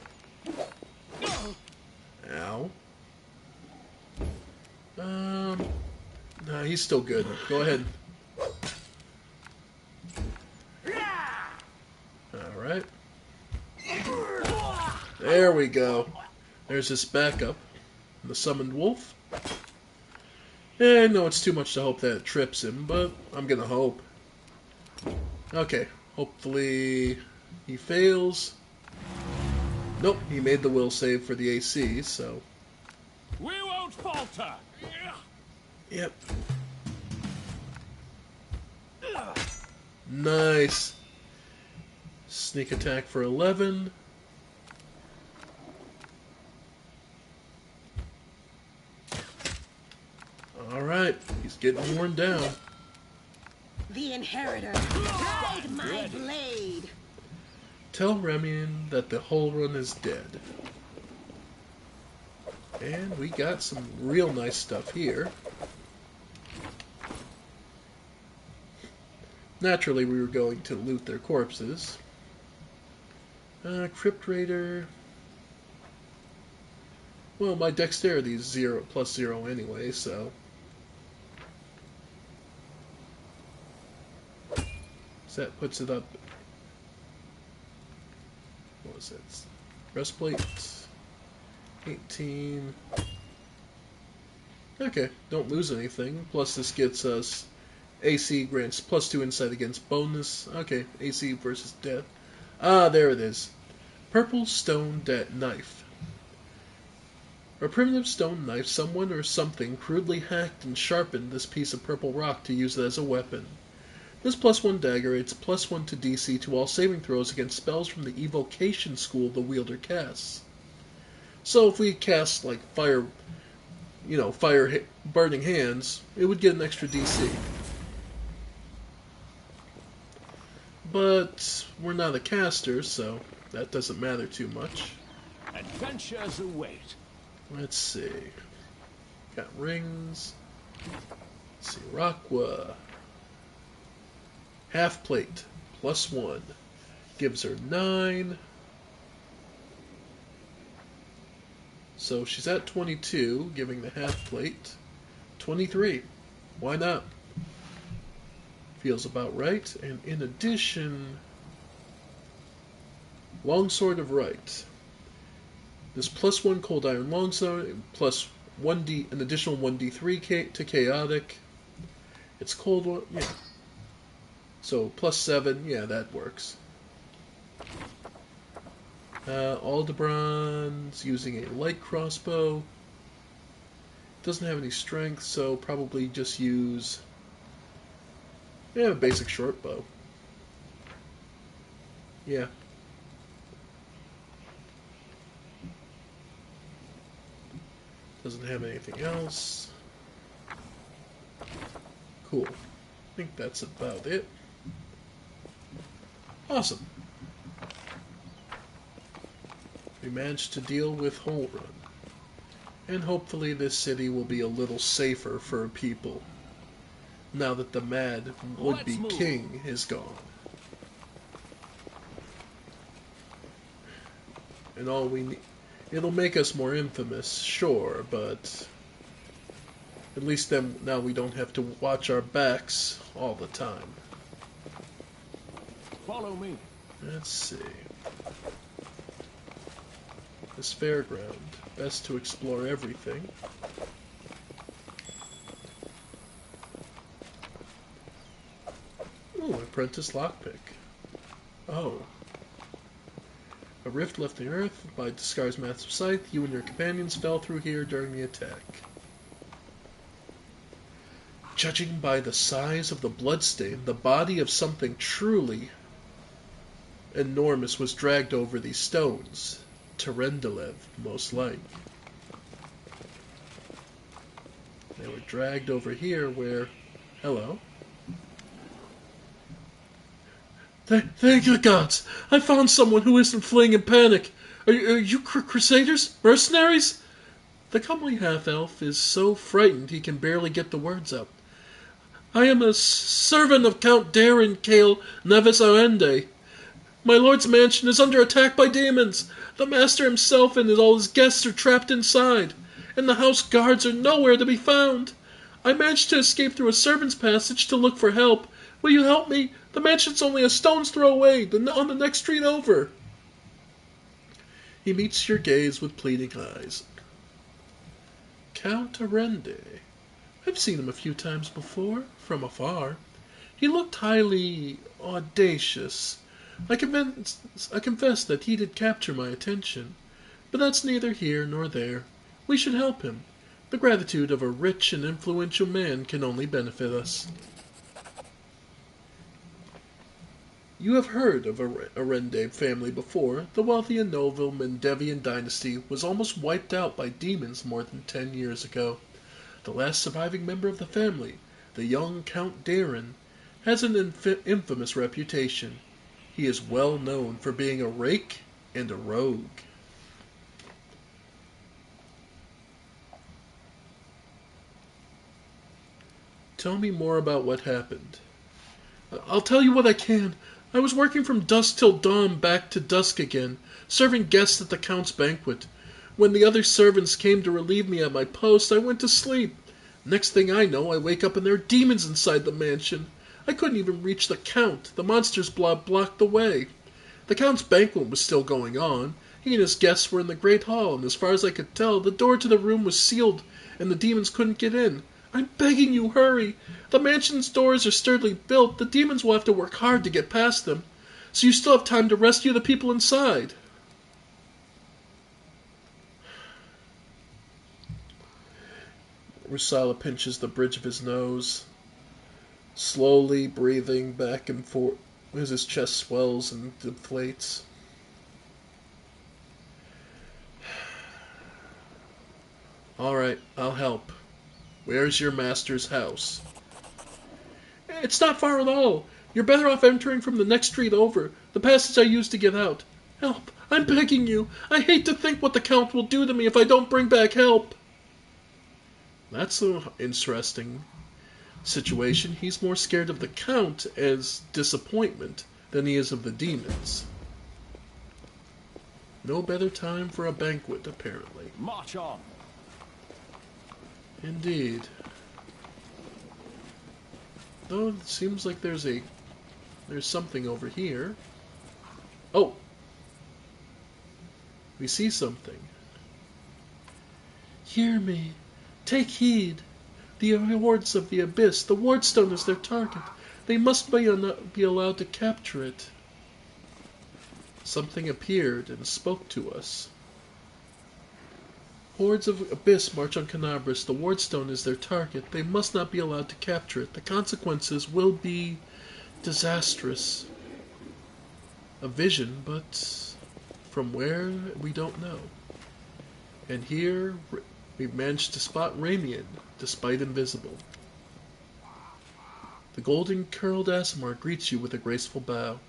Ow. Nah, he's still good. Go ahead. Alright. There we go. There's his backup. The summoned wolf. I know it's too much to hope that it trips him, but I'm gonna hope. Okay, hopefully he fails. Nope, he made the will save for the AC, so... We won't falter! Yep. Nice. Sneak attack for 11. Alright, he's getting worn down. The inheritor. Ride my blade. Tell Remian that the hull run is dead. And we got some real nice stuff here. Naturally, we were going to loot their corpses. Crypt Raider. Well, my dexterity is +0 anyway, so... So that puts it up... What was that? Breastplate. 18. Okay, don't lose anything. Plus this gets us... AC grants +2 insight against bonus. Okay, AC versus death. Ah, there it is. Purple stone knife. A primitive stone knife, someone or something crudely hacked and sharpened this piece of purple rock to use it as a weapon. This +1 dagger adds +1 to DC to all saving throws against spells from the evocation school the wielder casts. So if we cast like fire, burning hands, it would get an extra DC. But we're not a caster, so that doesn't matter too much. Adventures await. Let's see. Got rings. Let's see. Raqua. Half plate. +1. Gives her 9. So she's at 22, giving the half plate 23. Why not? Feels about right. And in addition, Longsword of Right. This +1 Cold Iron Longsword, plus an additional 1d3 to Chaotic. It's cold one, yeah. So +7, yeah, that works. Aldebron's using a light crossbow. Doesn't have any strength, so probably just use a basic short bow. Yeah. Doesn't have anything else. Cool. I think that's about it. Awesome. We managed to deal with Hole Run. And hopefully this city will be a little safer for people, now that the mad would-be king is gone. And all we need... It'll make us more infamous, sure, but at least then now we don't have to watch our backs all the time. Follow me. Let's see. This fairground. Best to explore everything. Ooh, apprentice lockpick. Oh. A rift left the earth by Discar's massive scythe. You and your companions fell through here during the attack. Judging by the size of the bloodstain, the body of something truly enormous was dragged over these stones. Terendelev, most like. They were dragged over here where... Hello? Thank the gods! I found someone who isn't fleeing in panic! Are you crusaders? Mercenaries? The comely half-elf is so frightened he can barely get the words out. I am a servant of Count Darren Kale Nevis Arende. My lord's mansion is under attack by demons. The master himself and all his guests are trapped inside, and the house guards are nowhere to be found. I managed to escape through a servant's passage to look for help. Will you help me? The mansion's only a stone's throw away, on the next street over. He meets your gaze with pleading eyes. Count Arende. I've seen him a few times before, from afar. He looked highly audacious. I confess that he did capture my attention, but that's neither here nor there. We should help him. The gratitude of a rich and influential man can only benefit us. You have heard of Arende family before. The wealthy and noble Mendevian dynasty was almost wiped out by demons more than 10 years ago. The last surviving member of the family, the young Count Darren, has an infamous reputation. He is well known for being a rake and a rogue. Tell me more about what happened. I'll tell you what I can. I was working from dusk till dawn, back to dusk again, serving guests at the Count's banquet. When the other servants came to relieve me at my post, I went to sleep. Next thing I know, I wake up and there are demons inside the mansion. I couldn't even reach the Count. The monster's blob blocked the way. The Count's banquet was still going on. He and his guests were in the great hall, and as far as I could tell, the door to the room was sealed, and the demons couldn't get in. I'm begging you, hurry. The mansion's doors are sturdily built. The demons will have to work hard to get past them. So you still have time to rescue the people inside. Rusala pinches the bridge of his nose, slowly breathing back and forth as his chest swells and deflates. All right, I'll help. Where's your master's house? It's not far at all. You're better off entering from the next street over, the passage I used to get out. Help! I'm begging you! I hate to think what the Count will do to me if I don't bring back help! That's an interesting situation. He's more scared of the Count as disappointment than he is of the demons. No better time for a banquet, apparently. March on. Indeed. Though it seems like there's something over here. Oh! We see something. Hear me. Take heed. The hordes of the abyss. The wardstone is their target. They must be allowed to capture it. Something appeared and spoke to us. Hordes of abyss march on Canabras. The wardstone is their target. They must not be allowed to capture it. The consequences will be disastrous. A vision, but from where, we don't know. And here, we've managed to spot Ramian, despite invisible. The golden curled Aasimar greets you with a graceful bow.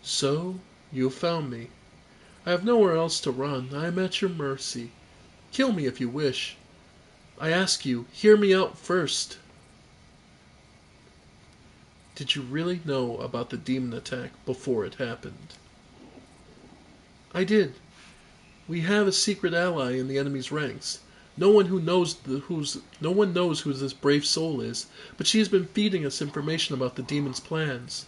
So, you have found me. I have nowhere else to run. I am at your mercy. Kill me if you wish. I ask you, hear me out first. Did you really know about the demon attack before it happened? I did. We have a secret ally in the enemy's ranks. No one knows who this brave soul is, but she has been feeding us information about the demon's plans.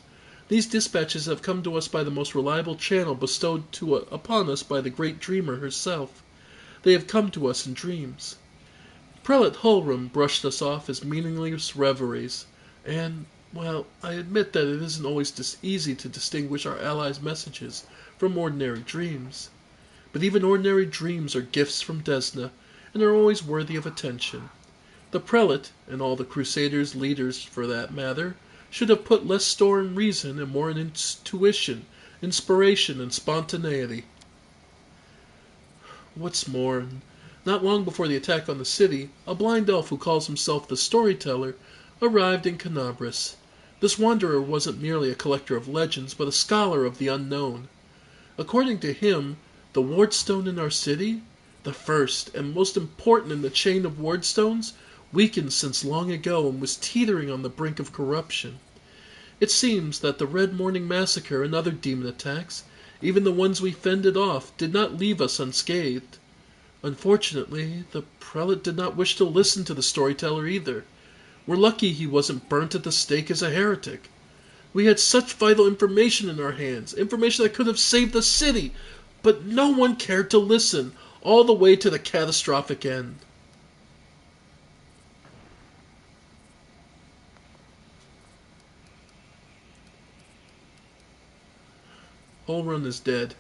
These dispatches have come to us by the most reliable channel bestowed upon us by the great dreamer herself. They have come to us in dreams. Prelate Hulrum brushed us off as meaningless reveries, and, well, I admit that it isn't always easy to distinguish our allies' messages from ordinary dreams. But even ordinary dreams are gifts from Desna, and are always worthy of attention. The prelate, and all the Crusaders' leaders for that matter, should have put less store in reason and more in intuition, inspiration, and spontaneity. What's more, not long before the attack on the city, a blind elf who calls himself the Storyteller arrived in Canabras. This wanderer wasn't merely a collector of legends, but a scholar of the unknown. According to him, the wardstone in our city, the first and most important in the chain of wardstones, weakened since long ago and was teetering on the brink of corruption. It seems that the Red Morning Massacre and other demon attacks, even the ones we fended off, did not leave us unscathed. Unfortunately, the prelate did not wish to listen to the storyteller either. We're lucky he wasn't burnt at the stake as a heretic. We had such vital information in our hands, information that could have saved the city, but no one cared to listen, all the way to the catastrophic end. Ulrun is dead.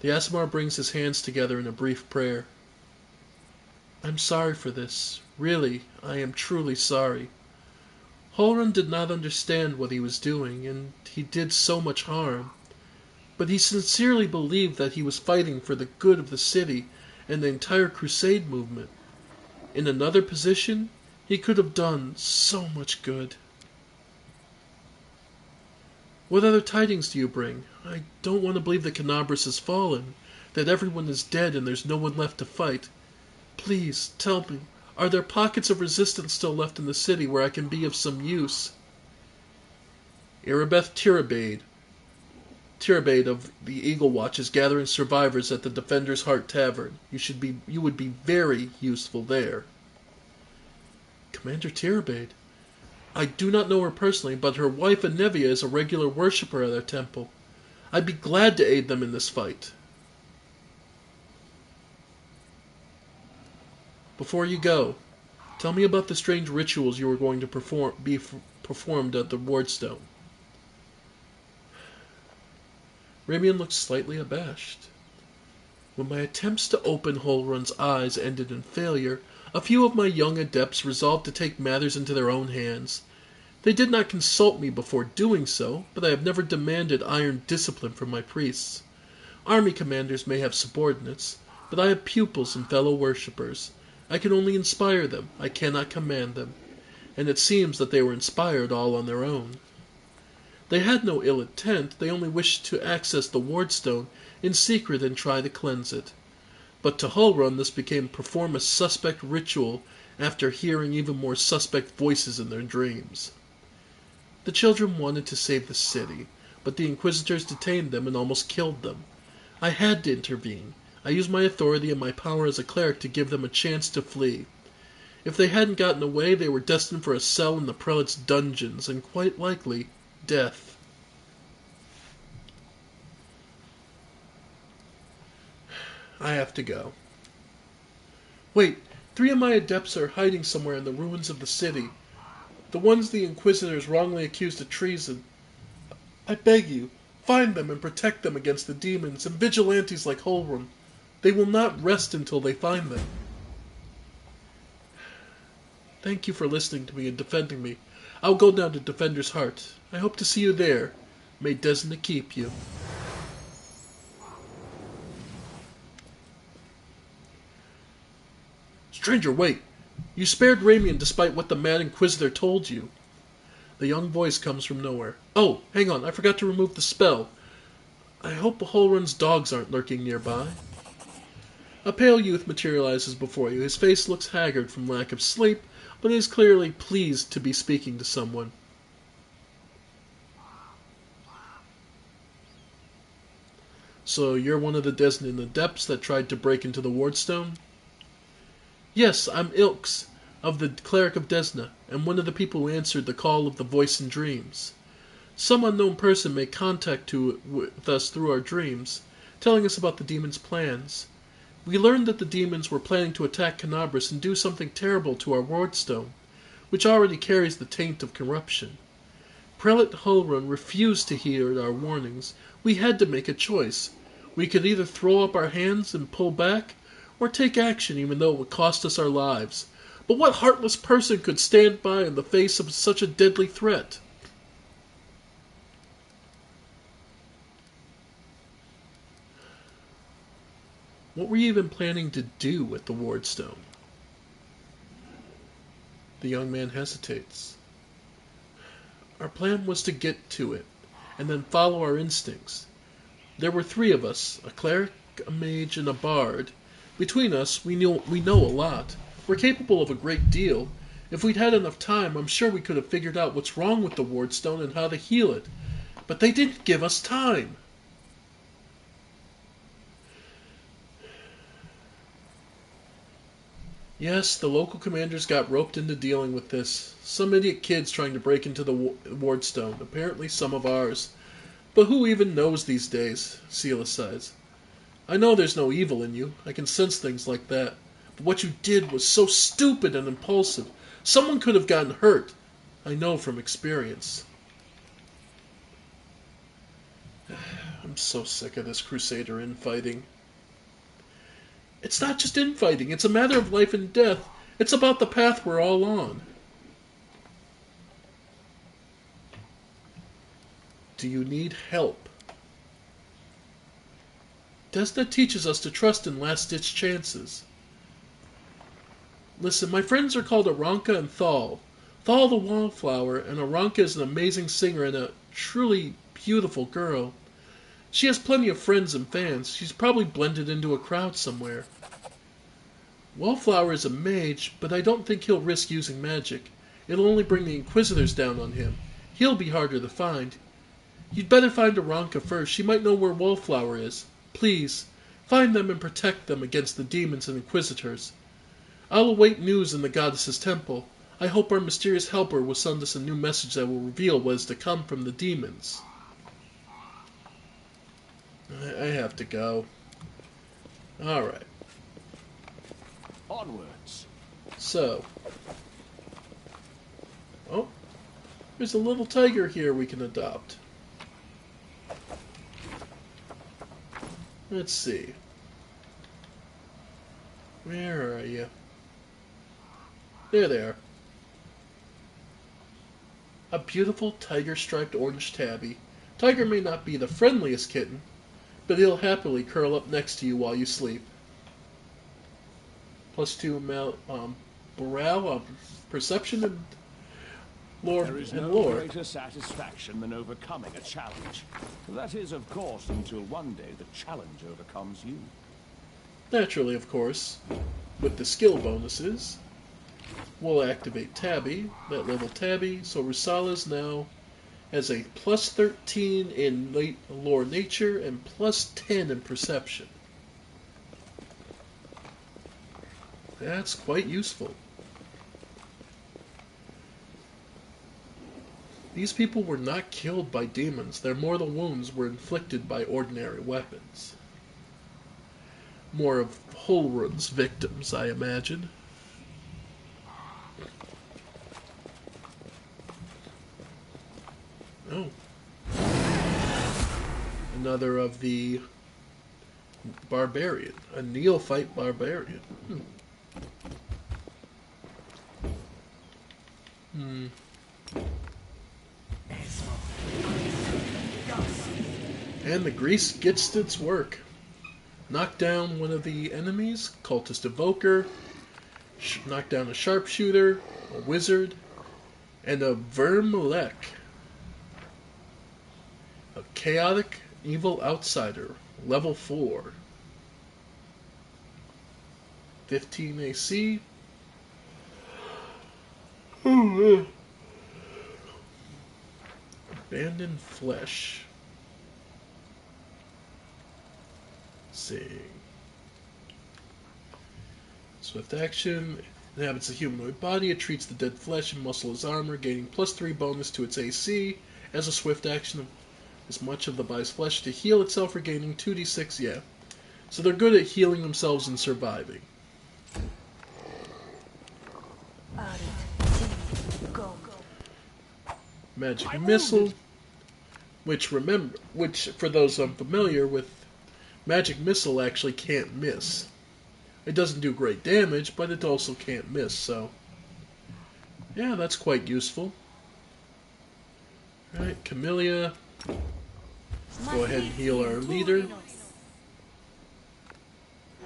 The Aasimar brings his hands together in a brief prayer. I'm sorry for this. Really, I am truly sorry. Ulrun did not understand what he was doing, and he did so much harm. But he sincerely believed that he was fighting for the good of the city and the entire crusade movement. In another position, he could have done so much good. What other tidings do you bring? I don't want to believe that Canabras has fallen, that everyone is dead and there's no one left to fight. Please, tell me, are there pockets of resistance still left in the city where I can be of some use? Irabeth Tirabade of the Eagle Watch is gathering survivors at the Defender's Heart Tavern. You would be very useful there. Commander Tirabade? I do not know her personally, but her wife Anevia is a regular worshipper at our temple. I'd be glad to aid them in this fight. Before you go, tell me about the strange rituals you were going to performed at the Wardstone. Ramian looks slightly abashed. When my attempts to open Holrun's eyes ended in failure, a few of my young adepts resolved to take matters into their own hands. They did not consult me before doing so, but I have never demanded iron discipline from my priests. Army commanders may have subordinates, but I have pupils and fellow worshippers. I can only inspire them, I cannot command them. And it seems that they were inspired all on their own. They had no ill intent, they only wished to access the wardstone in secret and try to cleanse it. But to Holrun this became perform a suspect ritual after hearing even more suspect voices in their dreams. The children wanted to save the city, but the Inquisitors detained them and almost killed them. I had to intervene. I used my authority and my power as a cleric to give them a chance to flee. If they hadn't gotten away, they were destined for a cell in the prelate's dungeons, and quite likely, death. I have to go. Wait, 3 of my adepts are hiding somewhere in the ruins of the city. The ones the Inquisitors wrongly accused of treason. I beg you, find them and protect them against the demons and vigilantes like Holrun. They will not rest until they find them. Thank you for listening to me and defending me. I'll go down to Defender's Heart. I hope to see you there. May Desna keep you. Stranger, wait! You spared Ramian despite what the Mad Inquisitor told you. The young voice comes from nowhere. Oh, hang on, I forgot to remove the spell. I hope Holrun's dogs aren't lurking nearby. A pale youth materializes before you. His face looks haggard from lack of sleep, but he is clearly pleased to be speaking to someone. So you're one of the Desnan adepts that tried to break into the wardstone? Yes, I'm Ilks, of the Cleric of Desna, and one of the people who answered the call of the voice in dreams. Some unknown person made contact with us through our dreams, telling us about the demon's plans. We learned that the demons were planning to attack Canabras and do something terrible to our wardstone, which already carries the taint of corruption. Prelate Holrun refused to heed our warnings. We had to make a choice. We could either throw up our hands and pull back, or take action even though it would cost us our lives. But what heartless person could stand by in the face of such a deadly threat? What were you even planning to do with the wardstone? The young man hesitates. Our plan was to get to it, and then follow our instincts. There were 3 of us, a cleric, a mage, and a bard. Between us, we know a lot. We're capable of a great deal. If we'd had enough time, I'm sure we could have figured out what's wrong with the wardstone and how to heal it. But they didn't give us time. Yes, the local commanders got roped into dealing with this. Some idiot kids trying to break into the wardstone. Apparently some of ours. But who even knows these days? Seela sighs. I know there's no evil in you. I can sense things like that. But what you did was so stupid and impulsive. Someone could have gotten hurt. I know from experience. I'm so sick of this Crusader infighting. It's not just infighting. It's a matter of life and death. It's about the path we're all on. Do you need help? Desna teaches us to trust in last-ditch chances. Listen, my friends are called Aranka and Thal. Thal the Wallflower, and Aranka is an amazing singer and a truly beautiful girl. She has plenty of friends and fans. She's probably blended into a crowd somewhere. Wallflower is a mage, but I don't think he'll risk using magic. It'll only bring the Inquisitors down on him. He'll be harder to find. You'd better find Aranka first. She might know where Wallflower is. Please, find them and protect them against the demons and Inquisitors. I'll await news in the Goddess's temple. I hope our mysterious helper will send us a new message that will reveal what is to come from the demons. I have to go. Alright. Onwards. So. Oh. There's a little tiger here we can adopt. Let's see. Where are you? There they are. A beautiful tiger-striped orange tabby. Tiger may not be the friendliest kitten, but he'll happily curl up next to you while you sleep. +2 morale, perception, and lore. There is no greater satisfaction than overcoming a challenge. That is, of course, until one day the challenge overcomes you. Naturally, of course, with the skill bonuses, we'll activate Tabby, that level Tabby, so Rusala's now has a +13 in lore nature and +10 in perception. That's quite useful. These people were not killed by demons. Their mortal wounds were inflicted by ordinary weapons. More of Holrun's victims, I imagine. Oh. Another of the barbarian. A neophyte barbarian. And the grease gets its work. Knock down one of the enemies, cultist evoker, knock down a sharpshooter, a wizard, and a vermlek. A chaotic evil outsider, level 4. 15 AC. Abandoned flesh. See. Swift action. Inhabits a humanoid body. It treats the dead flesh and muscle as armor, gaining +3 bonus to its AC. As a swift action, as much of the body's flesh to heal itself, regaining 2d6. Yeah. So they're good at healing themselves and surviving. Magic missile, which for those unfamiliar with, magic missile actually can't miss. It doesn't do great damage, but it also can't miss, so yeah, that's quite useful. Alright, Camellia. Go ahead and heal our leader.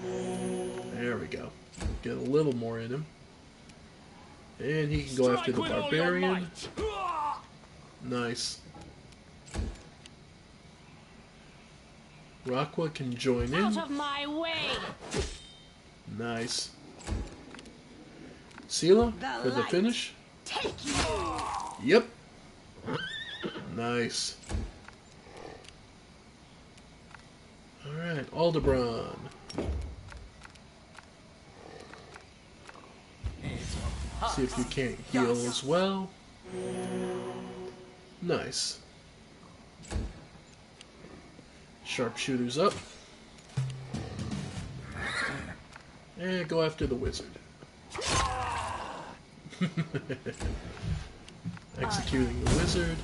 There we go. Get a little more in him. And he can go after the barbarian. Nice. Raqua can join in. Out of my way! Nice. Sela for the finish. Take you! Yep. Nice. Alright, Aldebaran. See if you can't heal as well. Nice. Sharpshooter's up. And go after the wizard. Executing the wizard.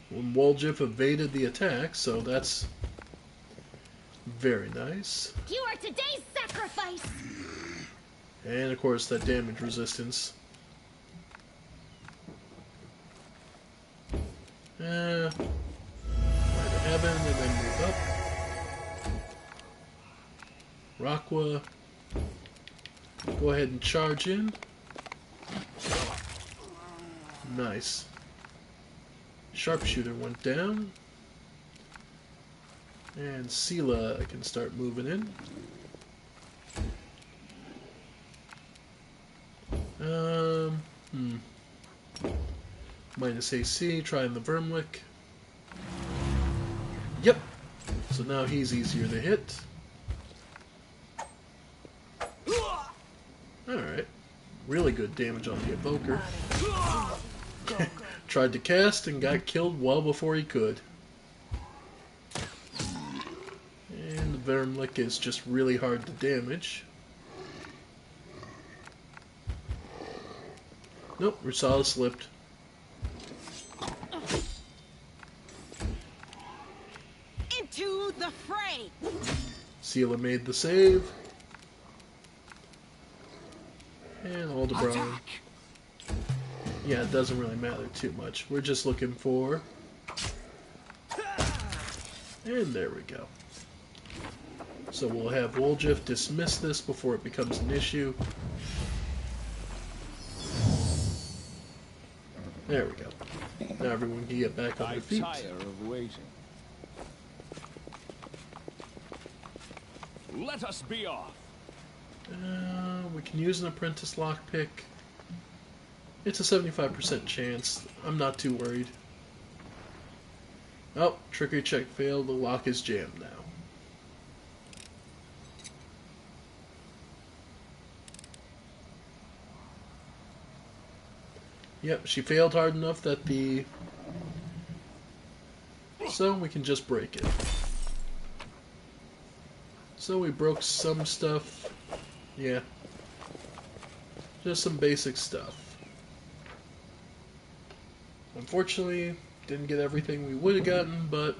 When Woljif evaded the attack, so that's very nice. You are today's sacrifice! And of course that damage resistance. Fly to heaven and then move up. Raqua, go ahead and charge in. Nice. Sharpshooter went down. And Sela can start moving in. Minus AC, trying the Vermlick. Yep. So now he's easier to hit. Alright. Really good damage on the Evoker. Tried to cast and got killed well before he could. And the Vermlick is just really hard to damage. Nope, Rusala slipped. Into the fray! Sealer made the save. And Aldebaran. Attack! Yeah, it doesn't really matter too much. We're just looking for... And there we go. So we'll have Woljif dismiss this before it becomes an issue. There we go. Now everyone can get back on I their feet. tire of waiting. Let us be off. We can use an apprentice lockpick. It's a 75% chance. I'm not too worried. Oh, trickery check failed. The lock is jammed now. Yep, she failed hard enough that the... So we can just break it. So we broke some stuff. Yeah. Just some basic stuff. Unfortunately, didn't get everything we would have gotten, but...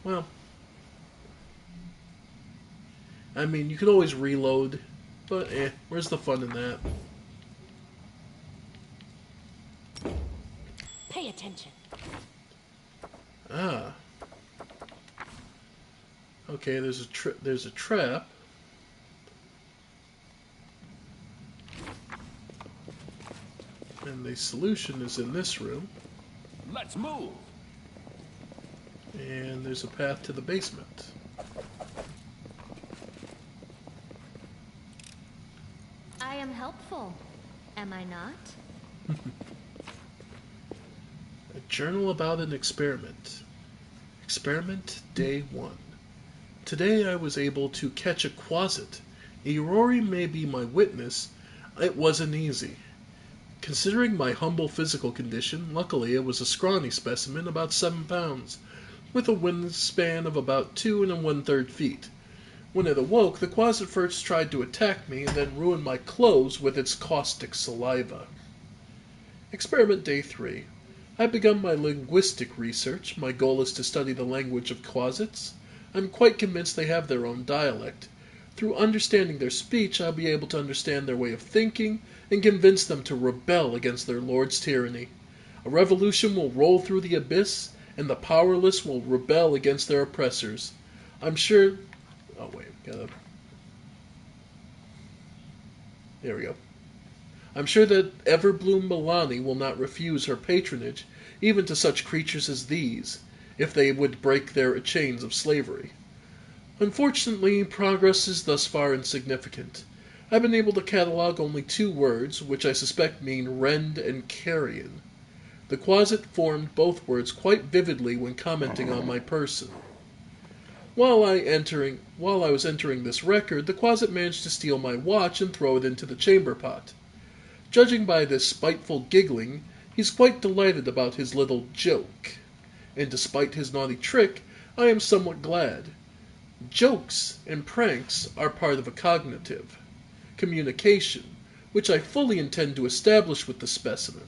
Well... I mean, you can always reload, but where's the fun in that? Pay attention. Ah. Okay, there's a trap. And the solution is in this room. Let's move. And there's a path to the basement. I am helpful. Am I not? A journal about an experiment. Experiment Day 1. Today I was able to catch a quasit. Irori may be my witness. It wasn't easy. Considering my humble physical condition, luckily it was a scrawny specimen, about 7 pounds, with a wingspan of about 2 1/3 feet. When it awoke, the quasit first tried to attack me and then ruin my clothes with its caustic saliva. Experiment Day 3. I've begun my linguistic research. My goal is to study the language of quasits. I'm quite convinced they have their own dialect. Through understanding their speech, I'll be able to understand their way of thinking and convince them to rebel against their lord's tyranny. A revolution will roll through the abyss, and the powerless will rebel against their oppressors. I'm sure... Oh, wait, There we go. I'm sure that Everbloom Milani will not refuse her patronage, even to such creatures as these, if they would break their chains of slavery. Unfortunately, progress is thus far insignificant. I've been able to catalog only 2 words, which I suspect mean rend and carrion. The quasit formed both words quite vividly when commenting on my person. While I was entering this record, the quasit managed to steal my watch and throw it into the chamber pot. Judging by this spiteful giggling, he's quite delighted about his little joke. And despite his naughty trick, I am somewhat glad. Jokes and pranks are part of a cognitive communication, which I fully intend to establish with the specimen.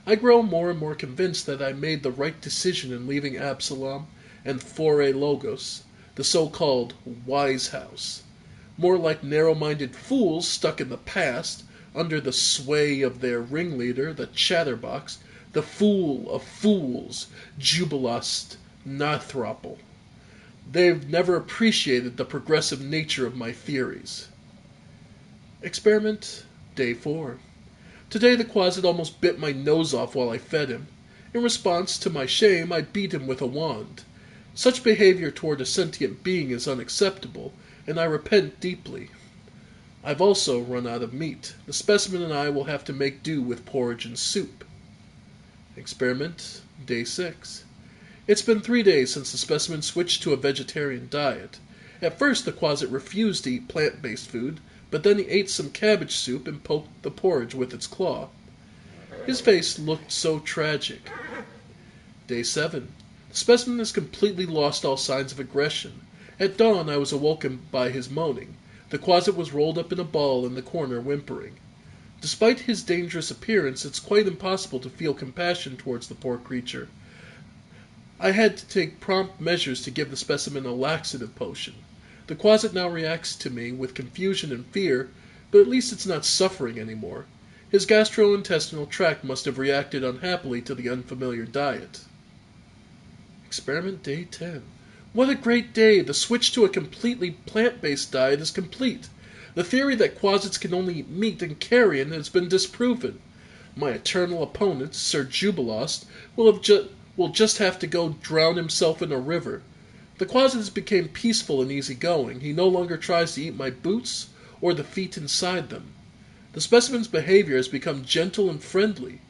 I grow more and more convinced that I made the right decision in leaving Absalom and Foray Logos, the so-called Wise House. More like narrow-minded fools stuck in the past, under the sway of their ringleader, the Chatterbox, the fool of fools, Jubilast Narthropple. They've never appreciated the progressive nature of my theories. Experiment Day 4. Today the quasit almost bit my nose off while I fed him. In response to my shame, I beat him with a wand. Such behavior toward a sentient being is unacceptable, and I repent deeply. I've also run out of meat. The specimen and I will have to make do with porridge and soup. Experiment Day 6. It's been 3 days since the specimen switched to a vegetarian diet. At first the quasit refused to eat plant-based food, but then he ate some cabbage soup and poked the porridge with its claw. His face looked so tragic. Day 7. The specimen has completely lost all signs of aggression. At dawn I was awoken by his moaning. The quasit was rolled up in a ball in the corner whimpering. Despite his dangerous appearance, it's quite impossible to feel compassion towards the poor creature. I had to take prompt measures to give the specimen a laxative potion. The Quasit now reacts to me with confusion and fear, but at least it's not suffering anymore. His gastrointestinal tract must have reacted unhappily to the unfamiliar diet. Experiment Day 10. What a great day! The switch to a completely plant-based diet is complete. The theory that Quasits can only eat meat and carrion has been disproven. My eternal opponent, Sir Jubilost, will just have to go drown himself in a river. The Quasit has become peaceful and easygoing. He no longer tries to eat my boots or the feet inside them. The specimen's behavior has become gentle and friendly.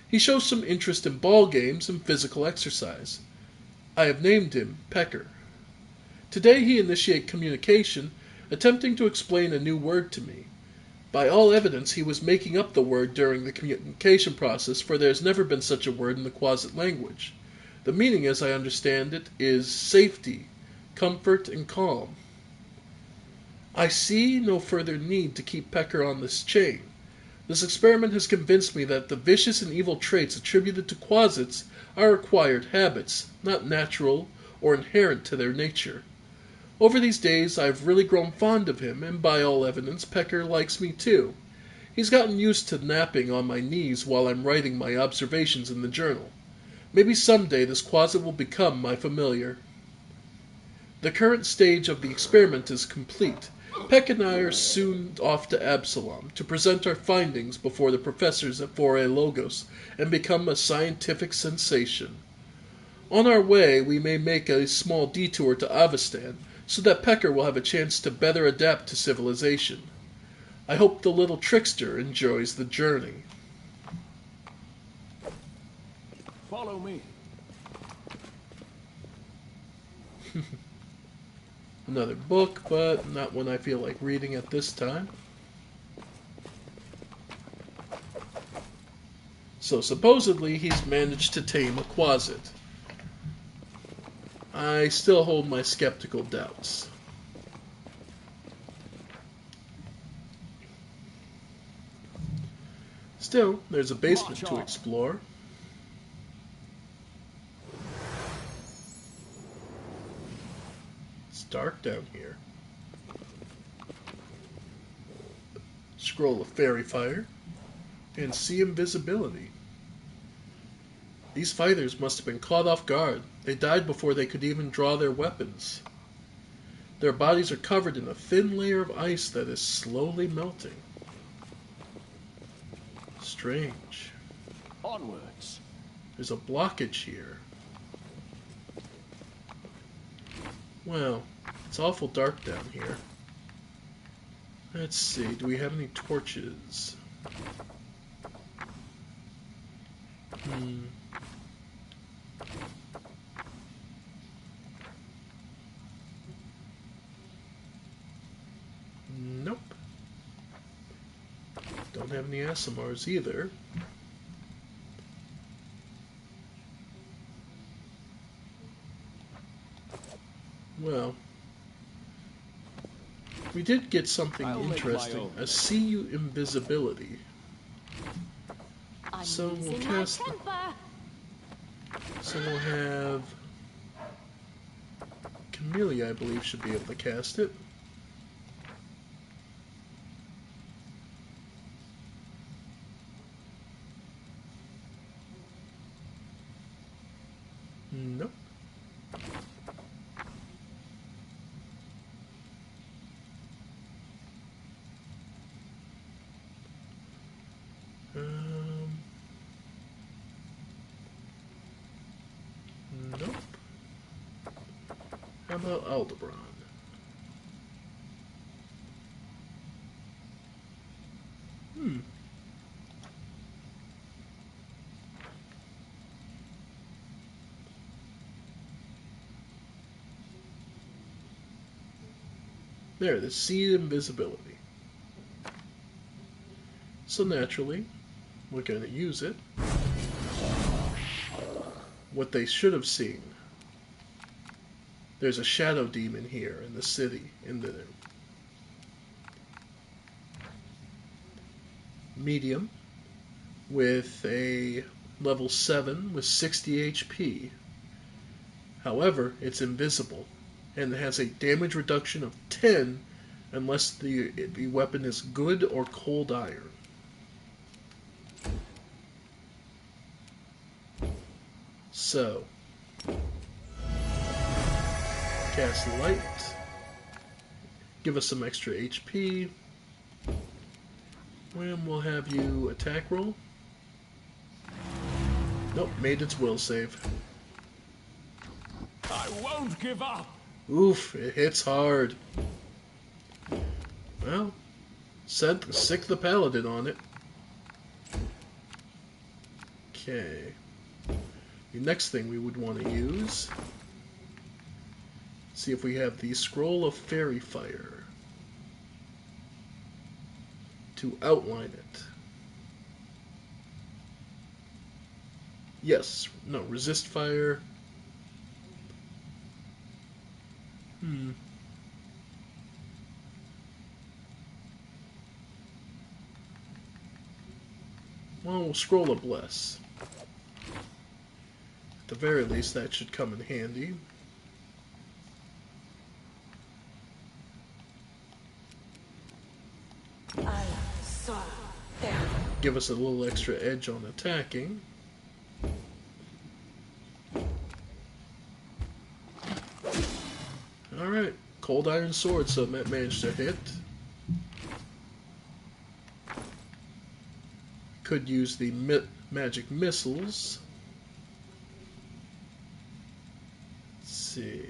He shows some interest in ball games and physical exercise. I have named him Pecker. Today he initiated communication, attempting to explain a new word to me. By all evidence, he was making up the word during the communication process, for there has never been such a word in the Quasit language. The meaning, as I understand it, is safety, comfort, and calm. I see no further need to keep Pecker on this chain. This experiment has convinced me that the vicious and evil traits attributed to Quasits are acquired habits, not natural or inherent to their nature. Over these days I've really grown fond of him, and by all evidence Pecker likes me too. He's gotten used to napping on my knees while I'm writing my observations in the journal. Maybe someday this Quasit will become my familiar. The current stage of the experiment is complete. Peck and I are soon off to Absalom to present our findings before the professors at Foray Logos and become a scientific sensation. On our way we may make a small detour to Avestan, so that Pecker will have a chance to better adapt to civilization. I hope the little trickster enjoys the journey. Follow me. Another book, but not one I feel like reading at this time. So supposedly he's managed to tame a Quasit. I still hold my skeptical doubts. Still, there's a basement to explore. It's dark down here. Scroll of Fairy Fire and see invisibility. These fighters must have been caught off guard. They died before they could even draw their weapons. Their bodies are covered in a thin layer of ice that is slowly melting. Strange. Onwards. There's a blockage here. Well, it's awful dark down here. Let's see, do we have any torches? Nope. Don't have any ASMRs either. Well, we did get something interesting. A see invisibility. So we'll cast. So we'll have Camellia, I believe, should be able to cast it. Nope. Nope. How about Aldebaran? There, the seed invisibility. So naturally, we're going to use it. What they should have seen. There's a shadow demon here in the city, in the medium, with a level 7 with 60 HP. However, it's invisible, and it has a damage reduction of 10 unless the weapon is good or cold iron. So, cast light, give us some extra HP, and we'll have you attack roll. Nope, made its will save. I won't give up! Oof, it hits hard. Well, sick the paladin on it. Okay. The next thing we would want to use, see if we have the Scroll of Fairy Fire to outline it. Yes, no, resist fire. Well, we'll scroll a bless. At the very least, that should come in handy. Give us a little extra edge on attacking. Alright, cold iron sword, so that managed to hit. Could use the magic missiles. Let's see.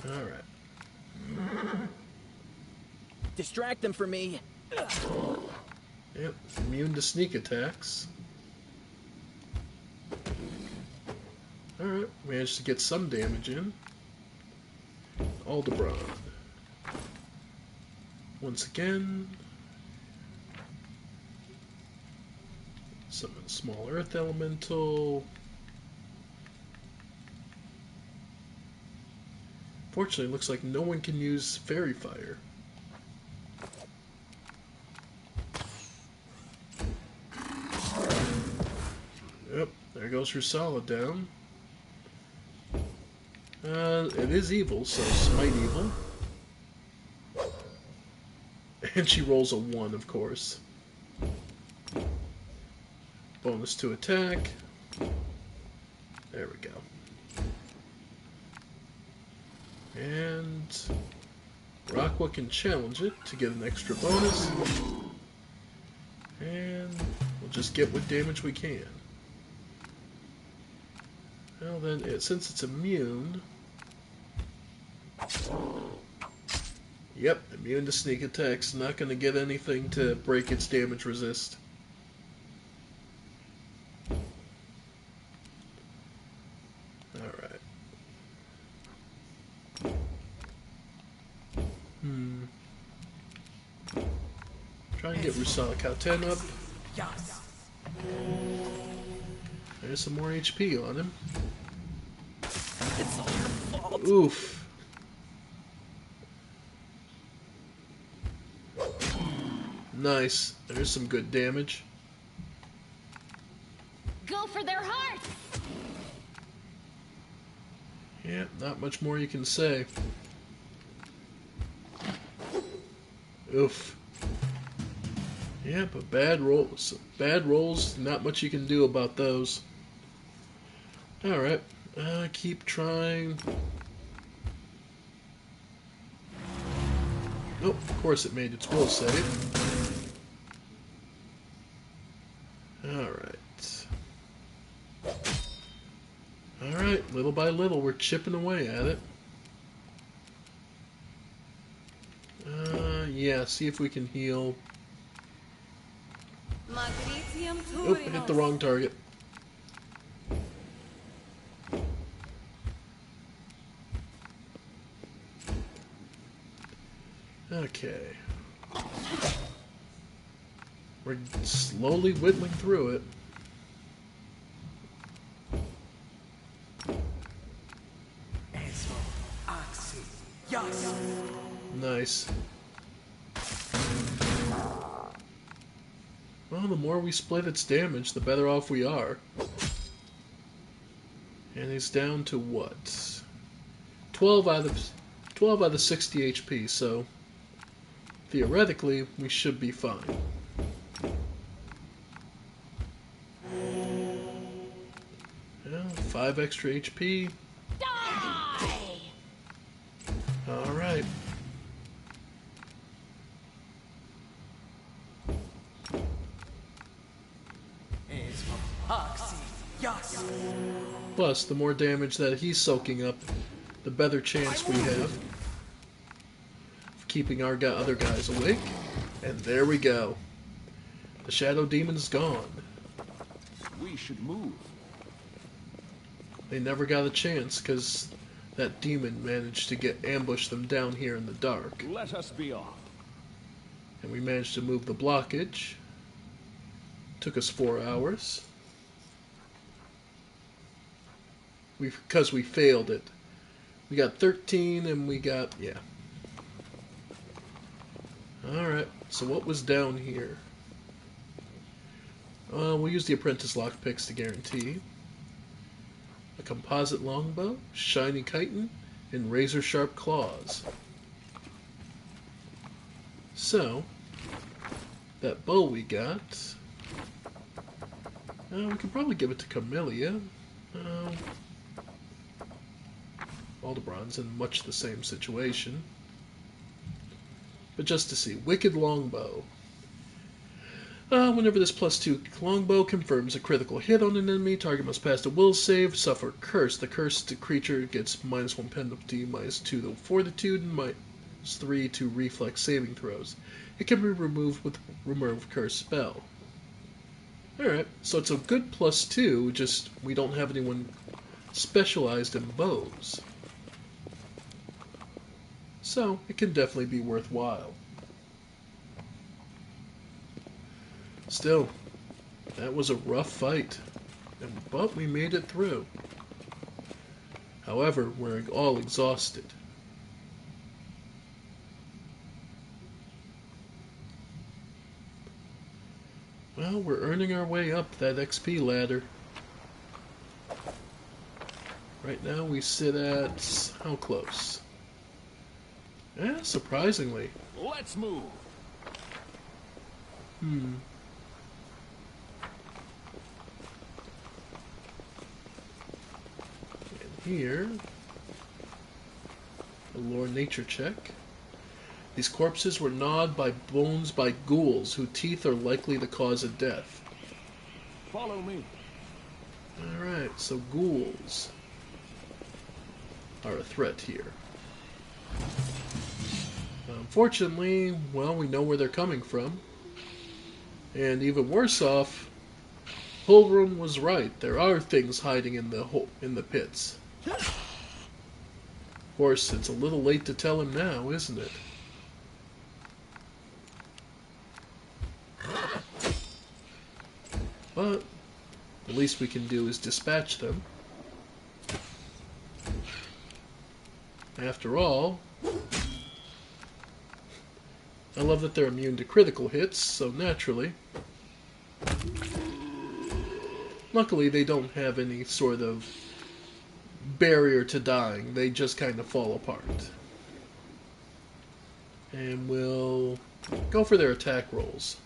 Alright. Distract them for me. Yep, immune to sneak attacks. Alright, managed to get some damage in. Aldebaran. Once again. Summon a small earth elemental. Fortunately, it looks like no one can use fairy fire. Yep, there goes her solid down. It is evil, so smite evil. And she rolls a 1, of course. Bonus to attack. There we go. And Rockwa can challenge it to get an extra bonus. And we'll just get what damage we can. Well then, since it's immune... Yep, immune to sneak attacks. Not going to get anything to break its damage resist. Alright. Try and get Rusala Kauten up. There's some more HP on him. It's all your fault. Oof. Nice. There's some good damage. Go for their hearts! Yeah, not much more you can say. Oof. Yeah, but bad rolls, not much you can do about those. Alright, keep trying. Nope, of course it made its will save. Alright. Alright, little by little we're chipping away at it. Yeah, see if we can heal. Oop, hit the wrong target. Okay. We're slowly whittling through it. Well, the more we split its damage, the better off we are. And he's down to what? 12 out of 60 HP, so theoretically we should be fine. Well, 5 extra HP. Die! Alright. Plus, the more damage that he's soaking up, the better chance we have of keeping our other guys awake. And there we go. The Shadow Demon's gone. We should move. They never got a chance because that demon managed to ambush them down here in the dark. Let us be off. And we managed to move the blockage. Took us 4 hours. Because we failed it. We got 13 and we got, yeah. Alright, so what was down here? We'll use the apprentice lockpicks to guarantee. A composite longbow, shiny chitin, and razor sharp claws. So, that bow we got, we could probably give it to Camellia. Aldebron's in much the same situation. But just to see, Wicked Longbow. Whenever this +2 longbow confirms a critical hit on an enemy, target must pass a will save, suffer curse. The cursed creature gets -1 penalty, -2 to fortitude, and -3 to reflex saving throws. It can be removed with remove curse spell. Alright, so it's a good +2, just we don't have anyone specialized in bows. So, it can definitely be worthwhile. Still, that was a rough fight, but we made it through. However, we're all exhausted. Well, we're earning our way up that XP ladder. Right now we sit at, how close? Yeah, surprisingly. Let's move. And here, a lore nature check. These corpses were gnawed by bones by ghouls, whose teeth are likely the cause of death. Follow me. Alright, so ghouls are a threat here. Unfortunately, well, we know where they're coming from. And even worse off, Holbrook was right. There are things hiding in the pits. Of course, it's a little late to tell him now, isn't it? But the least we can do is dispatch them. After all, I love that they're immune to critical hits, so naturally. Luckily, they don't have any sort of barrier to dying. They just kind of fall apart. And we'll go for their attack rolls.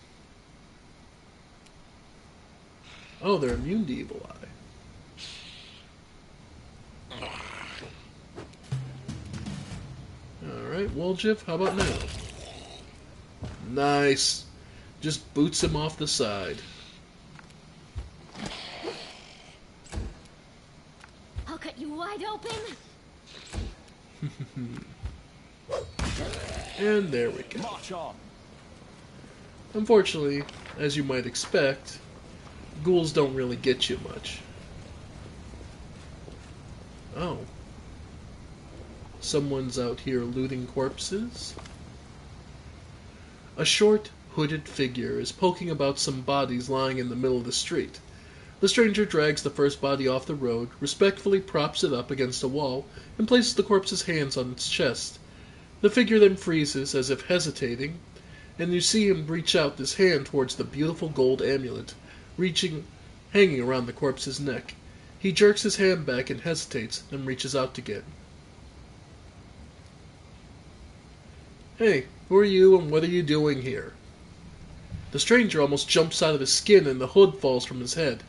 Oh, they're immune to Evil Eye. Alright, Woljif, how about now? Nice. Just boots him off the side. I'll cut you wide open. And there we go. March on. Unfortunately, as you might expect, ghouls don't really get you much. Oh. Someone's out here looting corpses? A short, hooded figure is poking about some bodies lying in the middle of the street. The stranger drags the first body off the road, respectfully props it up against a wall, and places the corpse's hands on its chest. The figure then freezes, as if hesitating, and you see him reach out his hand towards the beautiful gold amulet, hanging around the corpse's neck. He jerks his hand back and hesitates, then reaches out to get. Hey, who are you and what are you doing here? The stranger almost jumps out of his skin and the hood falls from his head.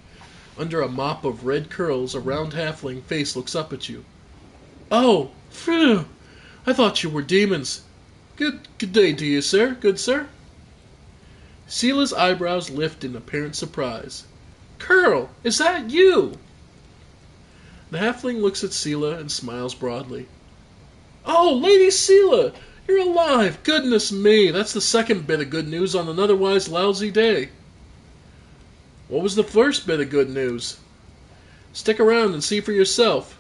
Under a mop of red curls, a round halfling face looks up at you. Oh, phew! I thought you were demons. Good day to you, sir. Good sir. Sela's eyebrows lift in apparent surprise. Curl, is that you? The halfling looks at Sela and smiles broadly. Oh, Lady Sela! You're alive! Goodness me, that's the second bit of good news on an otherwise lousy day. What was the first bit of good news? Stick around and see for yourself.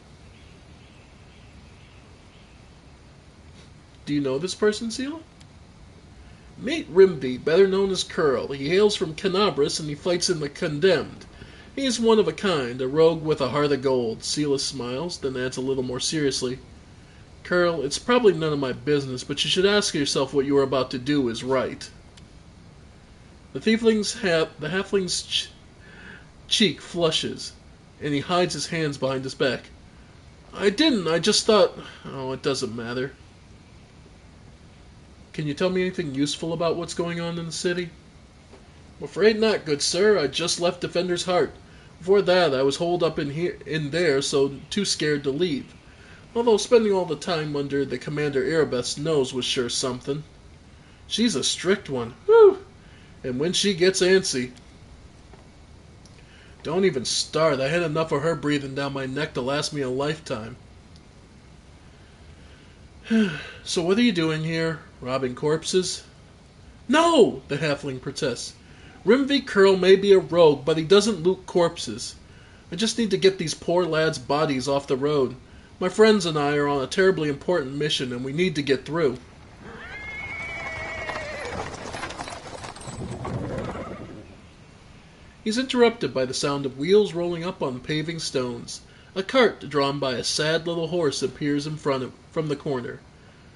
Do you know this person, Sela? Meet Rimby, better known as Curl. He hails from Canabras and he fights in the Condemned. He is one of a kind, a rogue with a heart of gold. Sela smiles, then adds a little more seriously. Curl, it's probably none of my business, but you should ask yourself what you are about to do is right. The halfling's cheek flushes, and he hides his hands behind his back. I didn't, I just thought... Oh, it doesn't matter. Can you tell me anything useful about what's going on in the city? I'm afraid not, good sir. I just left Defender's Heart. Before that, I was holed up in there, so too scared to leave. Although spending all the time under the Commander Erebeth's nose was sure something. She's a strict one. Whew! And when she gets antsy... Don't even start. I had enough of her breathing down my neck to last me a lifetime. So what are you doing here? Robbing corpses? No! The halfling protests. Rimby Curl may be a rogue, but he doesn't loot corpses. I just need to get these poor lads' bodies off the road. My friends and I are on a terribly important mission, and we need to get through. He's interrupted by the sound of wheels rolling up on paving stones. A cart drawn by a sad little horse appears from the corner.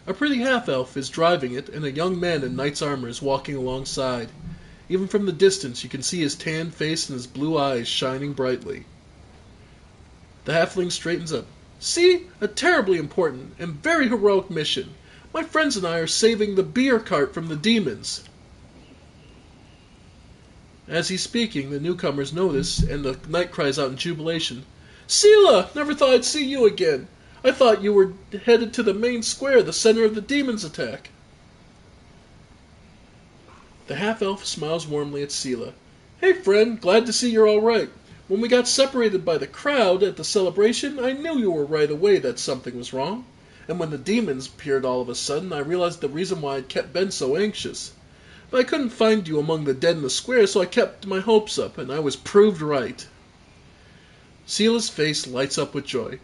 A pretty half-elf is driving it, and a young man in knight's armor is walking alongside. Even from the distance you can see his tanned face and his blue eyes shining brightly. The halfling straightens up. See? A terribly important and very heroic mission. My friends and I are saving the beer cart from the demons. As he's speaking, the newcomers notice, and the knight cries out in jubilation. Sela! Never thought I'd see you again. I thought you were headed to the main square, the center of the demons' attack. The half-elf smiles warmly at Sela. Hey friend, glad to see you're all right. When we got separated by the crowd at the celebration, I knew you were right away that something was wrong. And when the demons appeared all of a sudden, I realized the reason why I'd kept Ben so anxious. But I couldn't find you among the dead in the square, so I kept my hopes up, and I was proved right. Sela's face lights up with joy.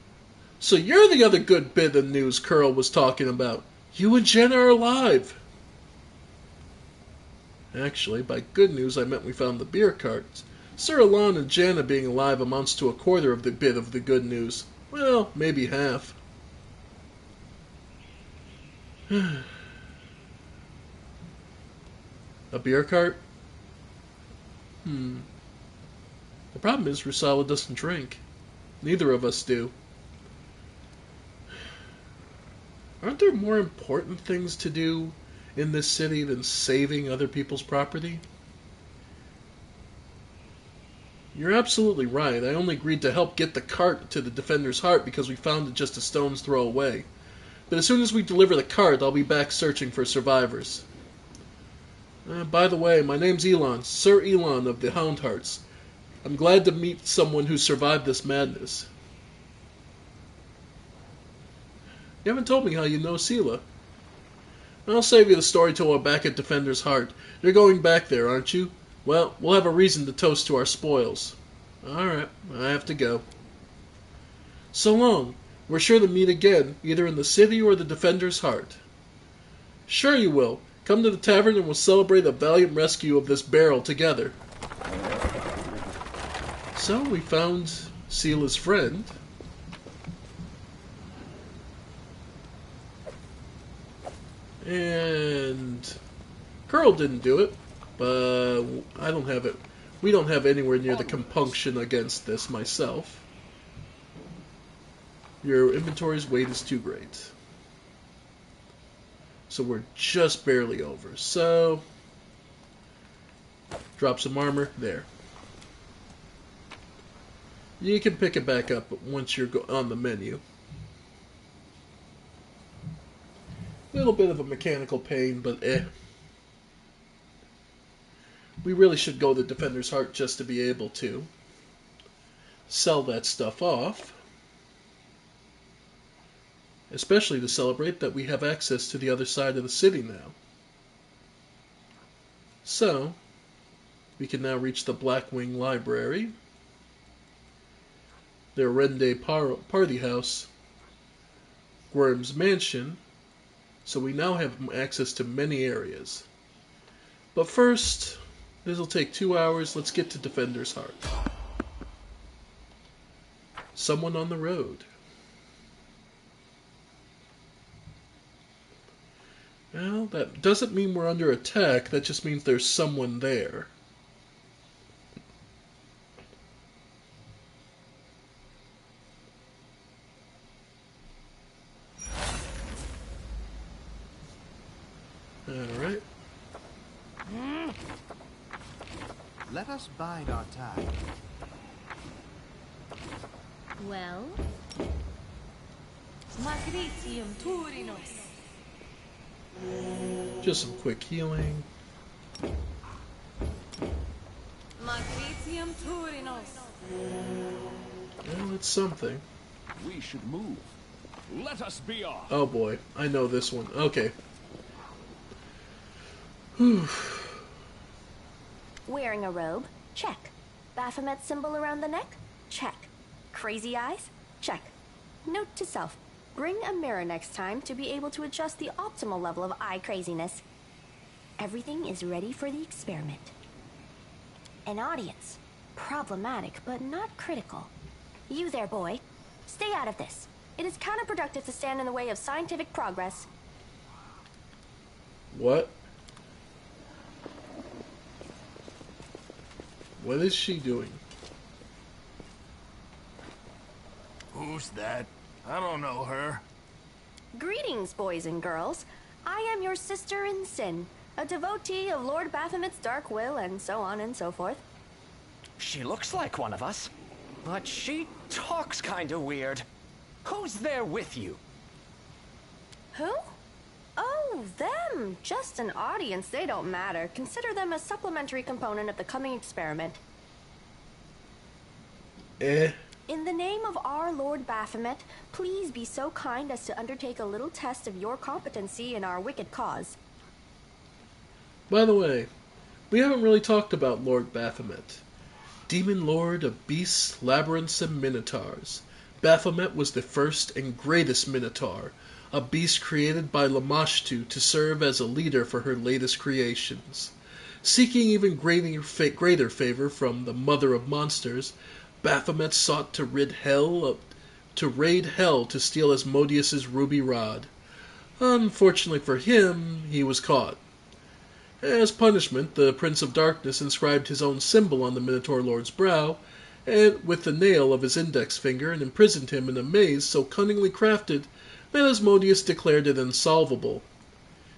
So you're the other good bit of news Curl was talking about. You and Jen are alive. Actually, by good news I meant we found the beer carts. Sir Alon and Jana being alive amounts to a quarter of the bit of the good news. Well, maybe half. A beer cart? The problem is Rusala doesn't drink. Neither of us do. Aren't there more important things to do in this city than saving other people's property? You're absolutely right. I only agreed to help get the cart to the Defender's Heart because we found it just a stone's throw away. But as soon as we deliver the cart, I'll be back searching for survivors. By the way, my name's Elon, Sir Elon of the Houndhearts. I'm glad to meet someone who survived this madness. You haven't told me how you know Sela. I'll save you the story till we're back at Defender's Heart. You're going back there, aren't you? Well, we'll have a reason to toast to our spoils. Alright, I have to go. So long. We're sure to meet again, either in the city or the Defender's Heart. Sure you will. Come to the tavern and we'll celebrate a valiant rescue of this barrel together. So we found Sela's friend. And Pearl didn't do it, but I don't have it. We don't have anywhere near the compunction against this myself. Your inventory's weight is too great. So we're just barely over. So, drop some armor. There. You can pick it back up once you're on the menu. A little bit of a mechanical pain, but We really should go to Defender's Heart just to be able to sell that stuff off. Especially to celebrate that we have access to the other side of the city now. So, we can now reach the Blackwing Library, their Rende Party House, Worm's Mansion, so we now have access to many areas. But first, this will take 2 hours, let's get to Defender's Heart. Someone on the road. Well, that doesn't mean we're under attack, that just means there's someone there. Alright. Let us bide our time. Well, Magritium Turinos. Just some quick healing. Magritium Turinos. Well, it's something. We should move. Let us be off. Oh boy, I know this one. Okay. Whew. Wearing a robe? Check. Baphomet symbol around the neck? Check. Crazy eyes? Check. Note to self. Bring a mirror next time to be able to adjust the optimal level of eye craziness. Everything is ready for the experiment. An audience. Problematic, but not critical. You there, boy. Stay out of this. It is counterproductive to stand in the way of scientific progress. What? What is she doing? Who's that? I don't know her. Greetings, boys and girls. I am your sister in sin, a devotee of Lord Baphomet's dark will, and so on and so forth. She looks like one of us, but she talks kinda weird. Who's there with you? Who? Oh, them. Just an audience. They don't matter. Consider them a supplementary component of the coming experiment. In the name of our Lord Baphomet, please be so kind as to undertake a little test of your competency in our wicked cause. By the way, we haven't really talked about Lord Baphomet. Demon Lord of beasts, labyrinths, and minotaurs. Baphomet was the first and greatest minotaur, a beast created by Lamashtu to serve as a leader for her latest creations. Seeking even greater favor from the Mother of Monsters, Baphomet sought to raid hell to steal Asmodeus's ruby rod. Unfortunately for him, he was caught. As punishment, the Prince of Darkness inscribed his own symbol on the Minotaur Lord's brow, and with the nail of his index finger, and imprisoned him in a maze so cunningly crafted that Asmodeus declared it unsolvable.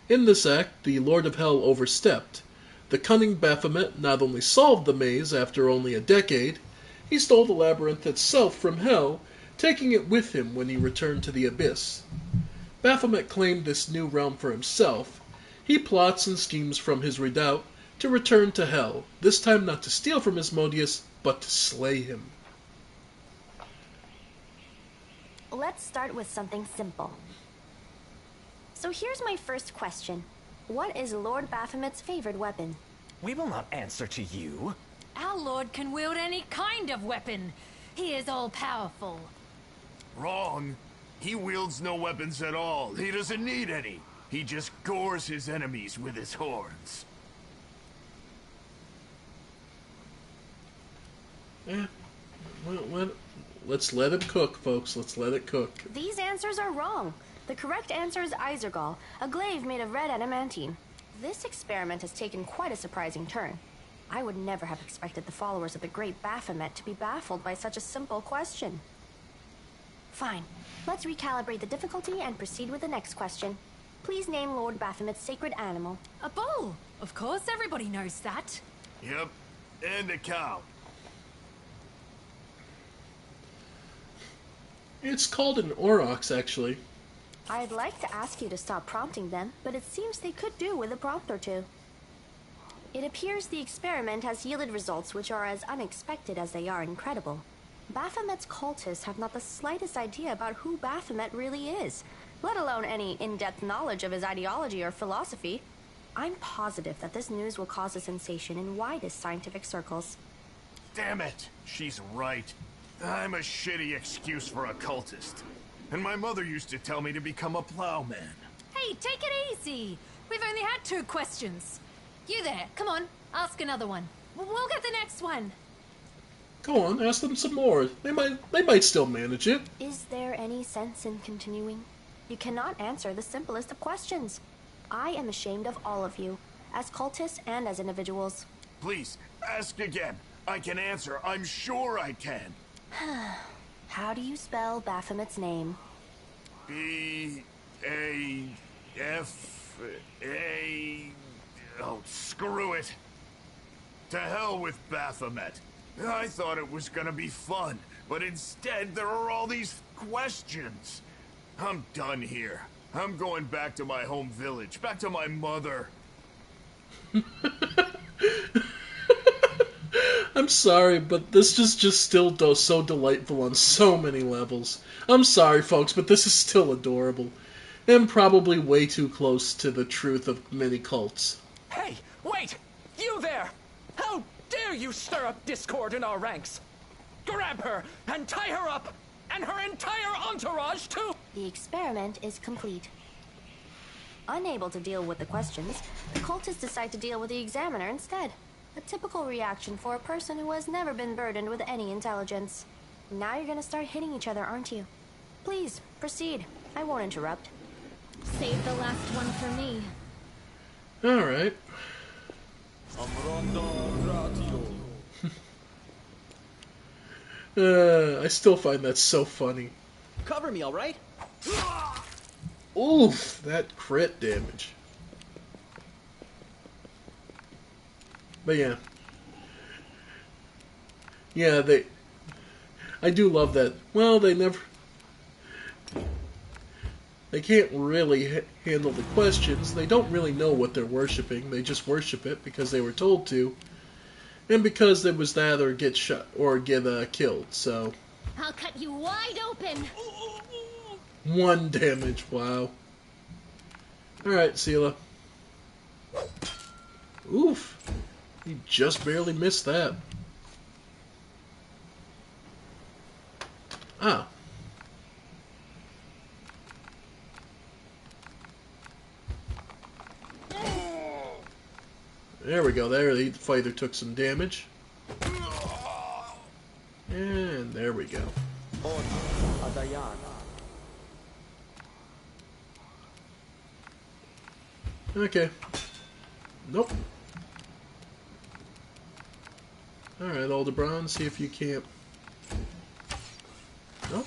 In this act, the Lord of Hell overstepped. The cunning Baphomet not only solved the maze after only a decade, he stole the labyrinth itself from Hell, taking it with him when he returned to the Abyss. Baphomet claimed this new realm for himself. He plots and schemes from his redoubt to return to Hell, this time not to steal from Asmodeus, but to slay him. Let's start with something simple. So here's my first question. What is Lord Baphomet's favorite weapon? We will not answer to you. Our lord can wield any kind of weapon. He is all-powerful. Wrong. He wields no weapons at all. He doesn't need any. He just gores his enemies with his horns. Well, let's let it cook, folks. Let's let it cook. These answers are wrong. The correct answer is Isergal, a glaive made of red adamantine. This experiment has taken quite a surprising turn. I would never have expected the followers of the great Baphomet to be baffled by such a simple question. Fine. Let's recalibrate the difficulty and proceed with the next question. Please name Lord Baphomet's sacred animal. A bull! Of course, everybody knows that. Yep, and a cow. It's called an aurochs, actually. I'd like to ask you to stop prompting them, but it seems they could do with a prompt or two. It appears the experiment has yielded results which are as unexpected as they are incredible. Baphomet's cultists have not the slightest idea about who Baphomet really is, let alone any in-depth knowledge of his ideology or philosophy. I'm positive that this news will cause a sensation in widest scientific circles. Damn it! She's right. I'm a shitty excuse for a cultist. And my mother used to tell me to become a plowman. Hey, take it easy. We've only had 2 questions. You there, come on, ask another one. We'll get the next one. Go on, ask them some more. They might still manage it. Is there any sense in continuing? You cannot answer the simplest of questions. I am ashamed of all of you, as cultists and as individuals. Please, ask again. I can answer. I'm sure I can. How do you spell Baphomet's name? B-A-F-A... Oh, screw it. To hell with Baphomet. I thought it was gonna be fun, but instead there are all these questions. I'm done here. I'm going back to my home village, back to my mother. I'm sorry, but this is just still so delightful on so many levels. I'm sorry, folks, but this is still adorable. And probably way too close to the truth of many cults. Hey, wait! You there! How dare you stir up discord in our ranks? Grab her and tie her up! And her entire entourage, too! The experiment is complete. Unable to deal with the questions, the cultists decide to deal with the examiner instead. A typical reaction for a person who has never been burdened with any intelligence. Now you're gonna start hitting each other, aren't you? Please, proceed. I won't interrupt. Save the last one for me. Alright. I still find that so funny. Cover me, all right? Oof, that crit damage. But yeah. Yeah, I do love that. Well, they can't really handle the questions. They don't really know what they're worshipping. They just worship it because they were told to. And because it was that or get shot or get killed, so. I'll cut you wide open. 1 damage, wow. Alright, Seela. Oof. You just barely missed that. Ah. There we go. There, the fighter took some damage. And there we go. Okay. Nope. Alright, Aldebaran, see if you can't... Nope.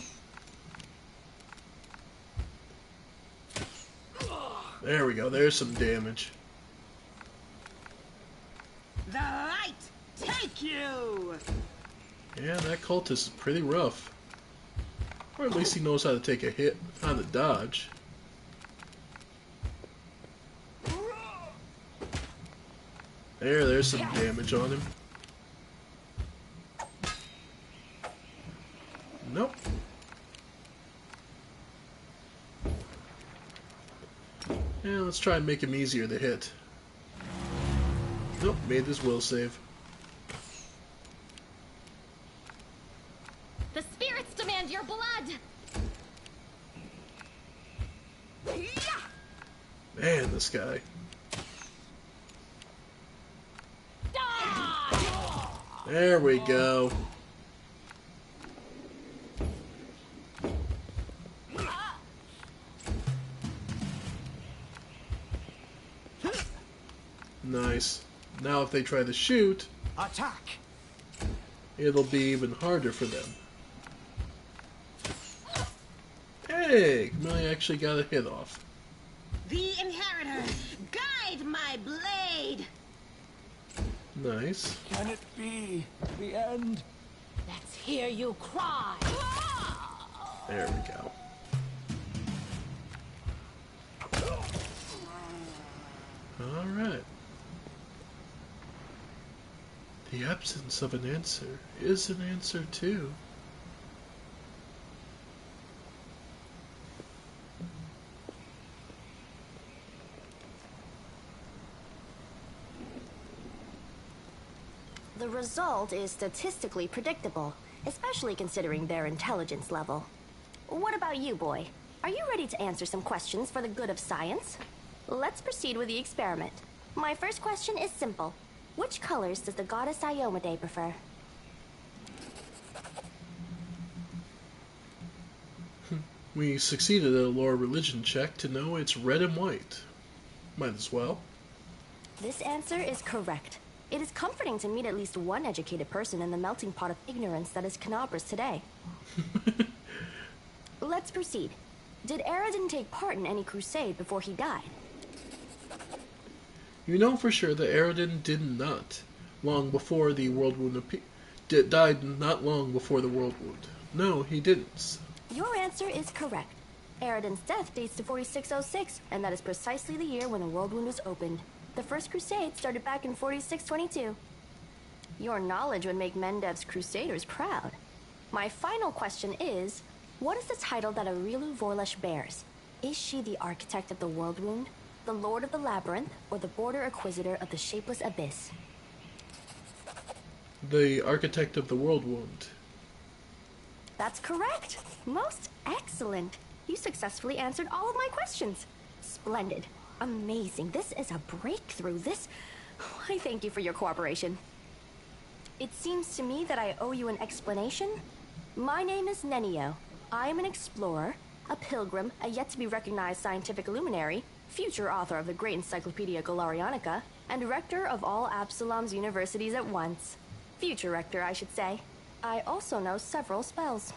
There we go, there's some damage. The light take you! Yeah, that cultist is pretty rough. Or at least he knows how to take a hit on the dodge. There's some damage on him. Nope. Yeah, let's try and make him easier to hit. Nope, made his will save. The spirits demand your blood. Man, this guy. There we go. Nice. Now if they try to shoot, Attack! it'll be even harder for them. Hey, Millie actually got a hit off. The Inheritor, guide my blade! Nice. Can it be the end? Let's hear you cry. There we go. Alright. The absence of an answer is an answer too. The result is statistically predictable, especially considering their intelligence level. What about you, boy? Are you ready to answer some questions for the good of science? Let's proceed with the experiment. My first question is simple. Which colors does the goddess Iomade prefer? We succeeded at a lore religion check to know it's red and white. Might as well. This answer is correct. It is comforting to meet at least one educated person in the melting pot of ignorance that is Canabras today. Let's proceed. Did Aradin take part in any crusade before he died? You know for sure that Aradin did not. Long before the World Wound died not long before the World Wound. No, he didn't. Your answer is correct. Aradin's death dates to 4606, and that is precisely the year when the World Wound was opened. The First Crusade started back in 4622. Your knowledge would make Mendev's Crusaders proud. My final question is, what is the title that Arilu Vorlesh bears? Is she the Architect of the World Wound, the Lord of the Labyrinth, or the Border Acquisitor of the Shapeless Abyss? The Architect of the World Wound. That's correct. Most excellent. You successfully answered all of my questions. Splendid. Amazing. This is a breakthrough. I thank you for your cooperation. It seems to me that I owe you an explanation. My name is Nenio. I am an explorer, a pilgrim, a yet-to-be-recognized scientific luminary, future author of the great Encyclopedia Galarianica, and rector of all Absalom's universities at once. Future rector, I should say. I also know several spells.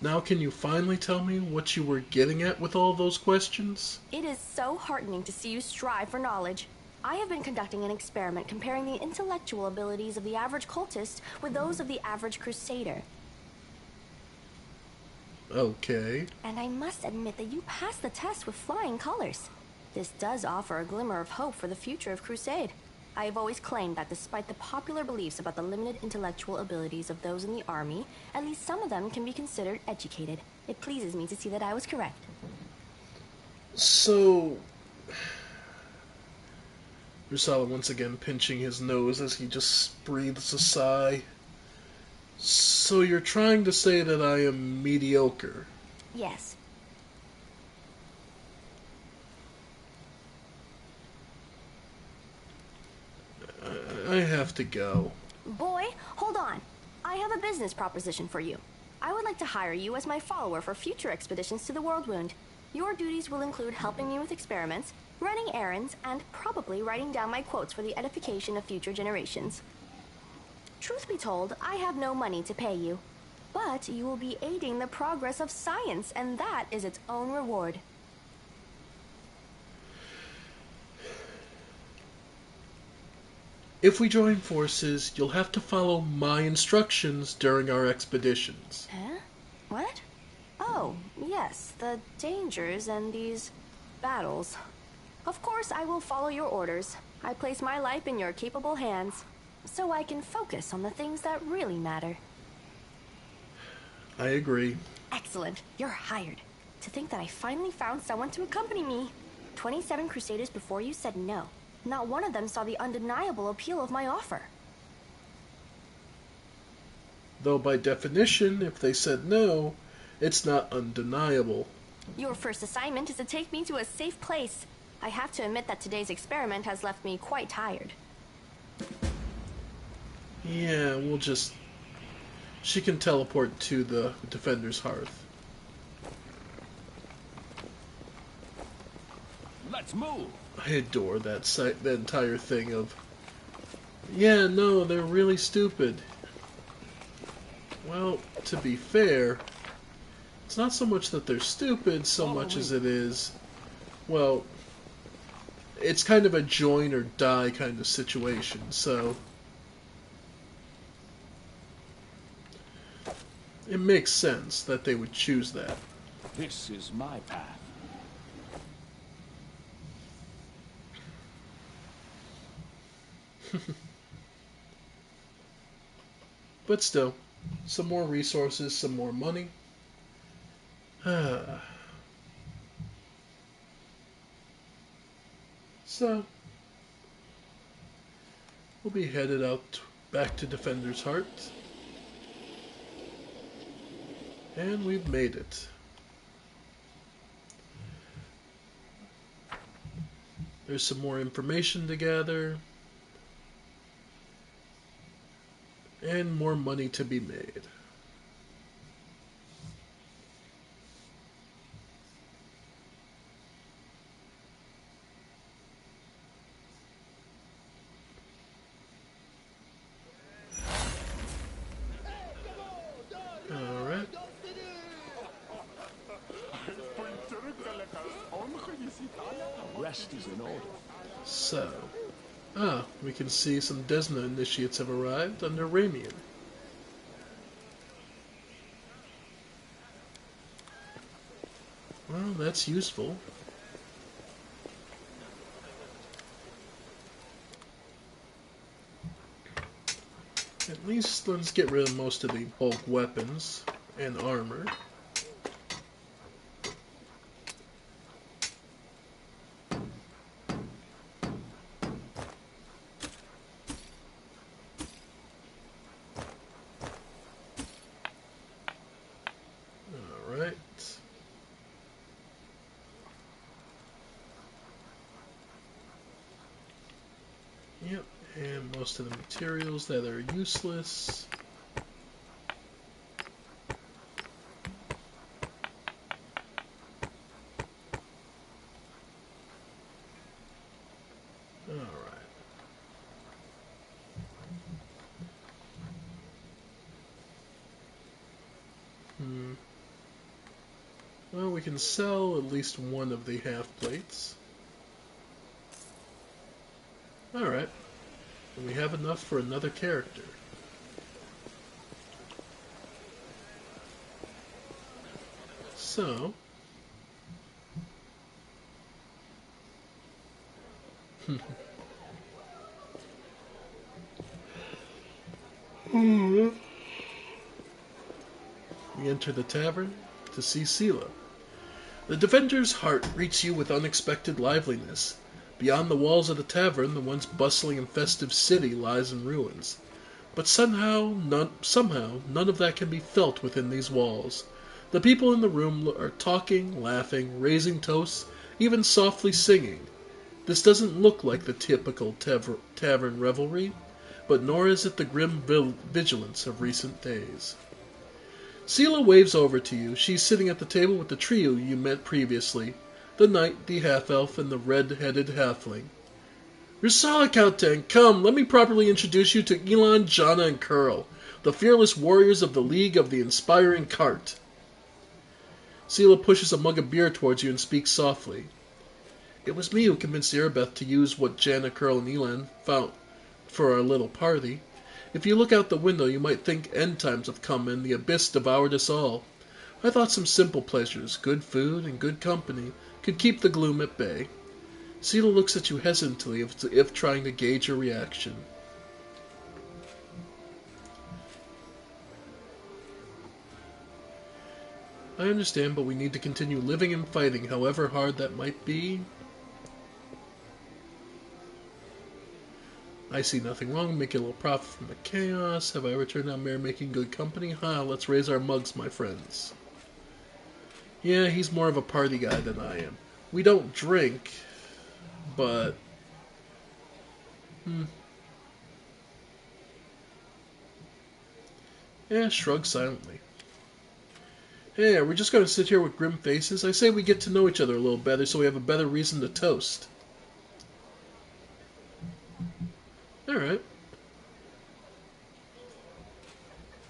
Now can you finally tell me what you were getting at with all those questions? It is so heartening to see you strive for knowledge. I have been conducting an experiment comparing the intellectual abilities of the average cultist with those of the average crusader. Okay. And I must admit that you passed the test with flying colors. This does offer a glimmer of hope for the future of Crusade. I have always claimed that despite the popular beliefs about the limited intellectual abilities of those in the army, at least some of them can be considered educated. It pleases me to see that I was correct. So... Rusala once again pinching his nose as he just breathes a sigh. So you're trying to say that I am mediocre? Yes. I have to go. Boy, hold on. I have a business proposition for you. I would like to hire you as my follower for future expeditions to the World Wound. Your duties will include helping me with experiments, running errands, and probably writing down my quotes for the edification of future generations. Truth be told, I have no money to pay you. But you will be aiding the progress of science, and that is its own reward. If we join forces, you'll have to follow my instructions during our expeditions. Huh? What? Oh, yes, the dangers and these battles. Of course, I will follow your orders. I place my life in your capable hands, so I can focus on the things that really matter. I agree. Excellent. You're hired. To think that I finally found someone to accompany me. 27 Crusaders before you said no. Not one of them saw the undeniable appeal of my offer. Though by definition, if they said no, it's not undeniable. Your first assignment is to take me to a safe place. I have to admit that today's experiment has left me quite tired. Yeah, we'll just she can teleport to the Defender's Hearth. Let's move. I adore that entire thing of, yeah, no, they're really stupid. Well, to be fair, it's not so much that they're stupid so much as it is, well, it's kind of a join or die kind of situation, so it makes sense that they would choose that. This is my path. But still, some more resources, some more money. So, we'll be headed out back to Defender's Heart. And we've made it. There's some more information to gather. And more money to be made. Alright. Rest is in order. So, we can see some Desna initiates have arrived under Ramian. Well, that's useful. At least let's get rid of most of the bulk weapons and armor. Alright. Yep, and most of the materials that are useless. Alright. Well, we can sell at least one of the half plates. Alright. And we have enough for another character. So... we enter the tavern to see Sela. The Defender's Heart greets you with unexpected liveliness. Beyond the walls of the tavern, the once bustling and festive city lies in ruins. But somehow none of that can be felt within these walls. The people in the room are talking, laughing, raising toasts, even softly singing. This doesn't look like the typical tavern revelry, but nor is it the grim vigilance of recent days. Sela waves over to you. She's sitting at the table with the trio you met previously, the knight, the half-elf, and the red-headed halfling. Rusala, come, let me properly introduce you to Elon, Jana, and Curl, the fearless warriors of the League of the Inspiring Cart. Sela pushes a mug of beer towards you and speaks softly. It was me who convinced Erebeth to use what Jana, Curl, and Elan found for our little party. If you look out the window, you might think end times have come and the abyss devoured us all. I thought some simple pleasures, good food and good company, could keep the gloom at bay. Sela looks at you hesitantly, if trying to gauge your reaction. I understand, but we need to continue living and fighting, however hard that might be. I see nothing wrong with making a little profit from the chaos. Have I ever turned out Mayor making good company? Let's raise our mugs, my friends. Yeah, he's more of a party guy than I am. We don't drink, but... shrugged silently. Hey, are we just going to sit here with grim faces? I say we get to know each other a little better so we have a better reason to toast. Alright.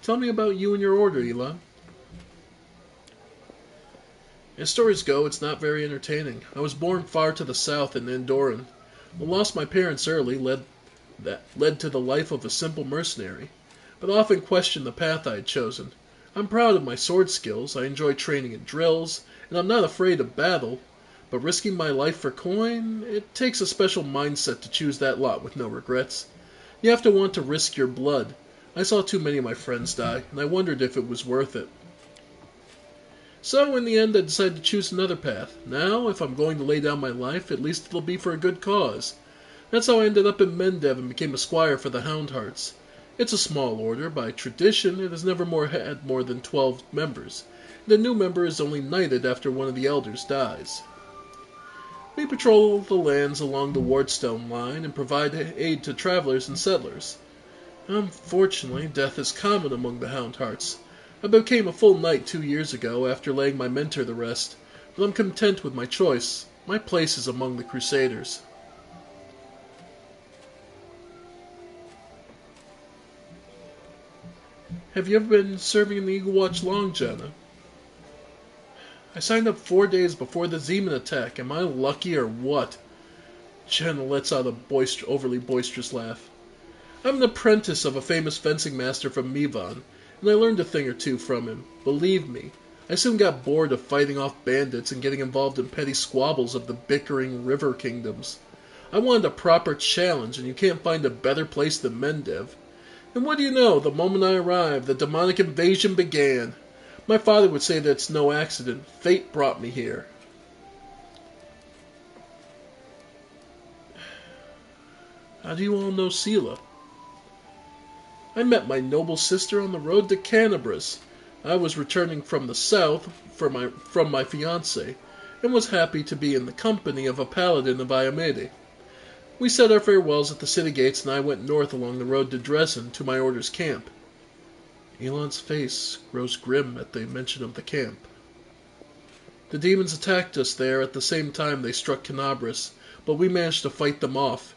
Tell me about you and your order, Elon. As stories go, it's not very entertaining. I was born far to the south in Andoran. I lost my parents early, led to the life of a simple mercenary, but often questioned the path I had chosen. I'm proud of my sword skills, I enjoy training in drills, and I'm not afraid of battle, but risking my life for coin, it takes a special mindset to choose that lot with no regrets. You have to want to risk your blood. I saw too many of my friends die, and I wondered if it was worth it. So, in the end, I decided to choose another path. Now, if I'm going to lay down my life, at least it'll be for a good cause. That's how I ended up in Mendev and became a squire for the Houndhearts. It's a small order. By tradition, it has never had more than 12 members. The new member is only knighted after one of the elders dies. We patrol the lands along the Wardstone line and provide aid to travelers and settlers. Unfortunately, death is common among the Houndhearts. I became a full knight 2 years ago after laying my mentor to rest, but I'm content with my choice. My place is among the Crusaders. Have you ever been serving in the Eagle Watch long, Jenna? I signed up 4 days before the Zeman attack. Am I lucky or what? Jenna lets out a overly boisterous laugh. I'm an apprentice of a famous fencing master from Mivan, and I learned a thing or two from him. Believe me, I soon got bored of fighting off bandits and getting involved in petty squabbles of the bickering river kingdoms. I wanted a proper challenge, and you can't find a better place than Mendev. And what do you know, the moment I arrived, the demonic invasion began. My father would say that it's no accident. Fate brought me here. How do you all know Sela? I met my noble sister on the road to Canabras. I was returning from the south from my fiancé, and was happy to be in the company of a paladin of Ayamede. We said our farewells at the city gates, and I went north along the road to Dresden, to my order's camp. Elon's face grows grim at the mention of the camp. The demons attacked us there at the same time they struck Canabras, but we managed to fight them off.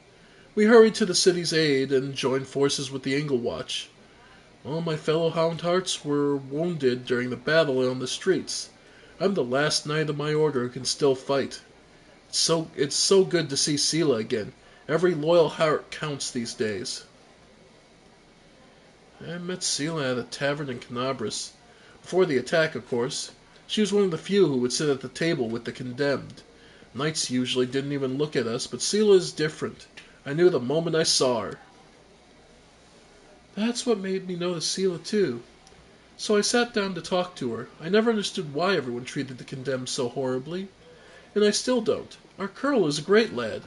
We hurried to the city's aid and joined forces with the Eagle Watch. All my fellow Houndhearts were wounded during the battle on the streets. I'm the last knight of my order who can still fight. It's so good to see Sela again. Every loyal heart counts these days. I met Sela at a tavern in Canabras. Before the attack, of course. She was one of the few who would sit at the table with the condemned. Knights usually didn't even look at us, but Sela is different. I knew the moment I saw her. That's what made me notice Sela too. So I sat down to talk to her. I never understood why everyone treated the condemned so horribly. And I still don't. Our Curl is a great lad.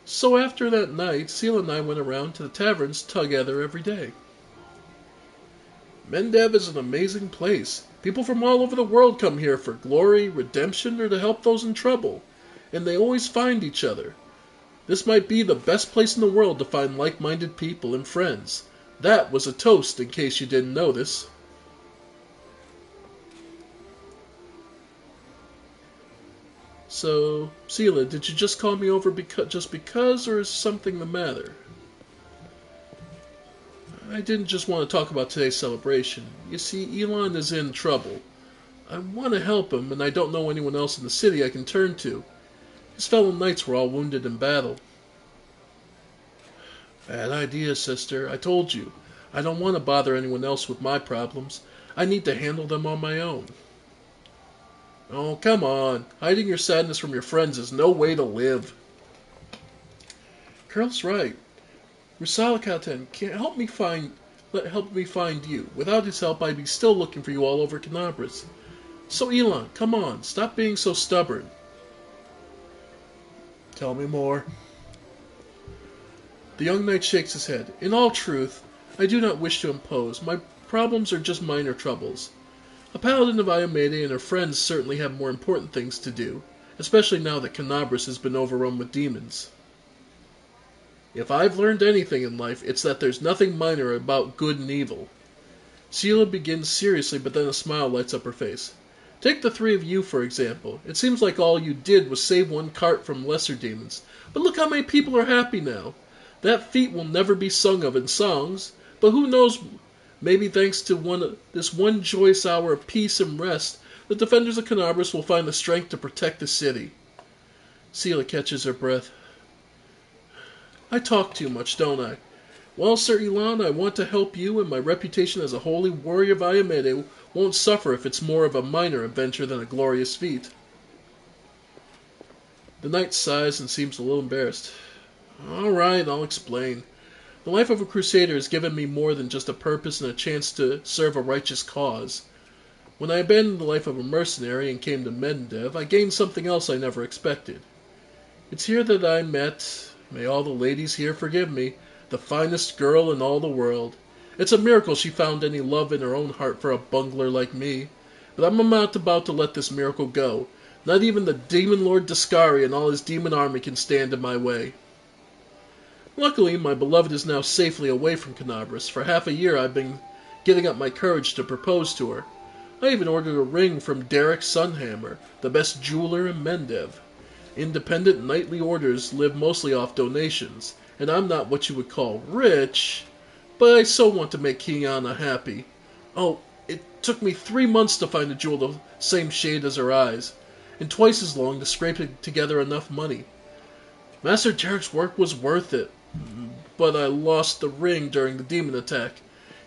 So after that night, Sela and I went around to the taverns together every day. Mendev is an amazing place. People from all over the world come here for glory, redemption, or to help those in trouble. And they always find each other. This might be the best place in the world to find like-minded people and friends. That was a toast, in case you didn't notice. So, Sela, did you just call me over because, or is something the matter? I didn't just want to talk about today's celebration. You see, Elon is in trouble. I want to help him, and I don't know anyone else in the city I can turn to. His fellow knights were all wounded in battle. Bad idea, sister. I told you. I don't want to bother anyone else with my problems. I need to handle them on my own. Oh, come on. Hiding your sadness from your friends is no way to live. Curl's right. Rusalakaten can't help me find you. Without his help, I'd be still looking for you all over Canabras. So, Elon, come on. Stop being so stubborn. Tell me more. The young knight shakes his head. In all truth, I do not wish to impose. My problems are just minor troubles. A paladin of Ayamede and her friends certainly have more important things to do, especially now that Canabras has been overrun with demons. If I've learned anything in life, it's that there's nothing minor about good and evil. Sheila begins seriously, but then a smile lights up her face. Take the three of you, for example. It seems like all you did was save one cart from lesser demons. But look how many people are happy now. That feat will never be sung of in songs. But who knows, maybe thanks to this one joyous hour of peace and rest, the defenders of Canabras will find the strength to protect the city. Sheila catches her breath. I talk too much, don't I? Well, Sir Elon, I want to help you, and my reputation as a holy warrior of Ayamede won't suffer if it's more of a minor adventure than a glorious feat. The knight sighs and seems a little embarrassed. All right, I'll explain. The life of a crusader has given me more than just a purpose and a chance to serve a righteous cause. When I abandoned the life of a mercenary and came to Mendev, I gained something else I never expected. It's here that I met, may all the ladies here forgive me, the finest girl in all the world. It's a miracle she found any love in her own heart for a bungler like me. But I'm not about to let this miracle go. Not even the demon lord Dascari and all his demon army can stand in my way. Luckily, my beloved is now safely away from Canabras. For half a year I've been getting up my courage to propose to her. I even ordered a ring from Derek Sunhammer, the best jeweler in Mendev. Independent knightly orders live mostly off donations, and I'm not what you would call rich, but I so want to make Kiana happy. Oh, it took me 3 months to find a jewel the same shade as her eyes, and twice as long to scrape together enough money. Master Derek's work was worth it, but I lost the ring during the demon attack,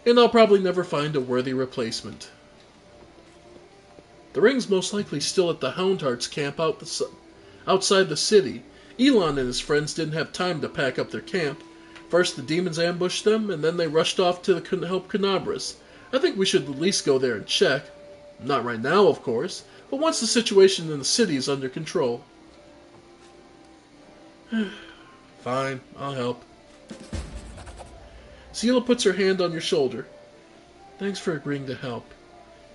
and I'll probably never find a worthy replacement. The ring's most likely still at the Houndheart's camp outside the city. Elon and his friends didn't have time to pack up their camp. First the demons ambushed them, and then they rushed off to help Canabras. I think we should at least go there and check. Not right now, of course, but once the situation in the city is under control. Fine, I'll help. Sheila puts her hand on your shoulder. Thanks for agreeing to help.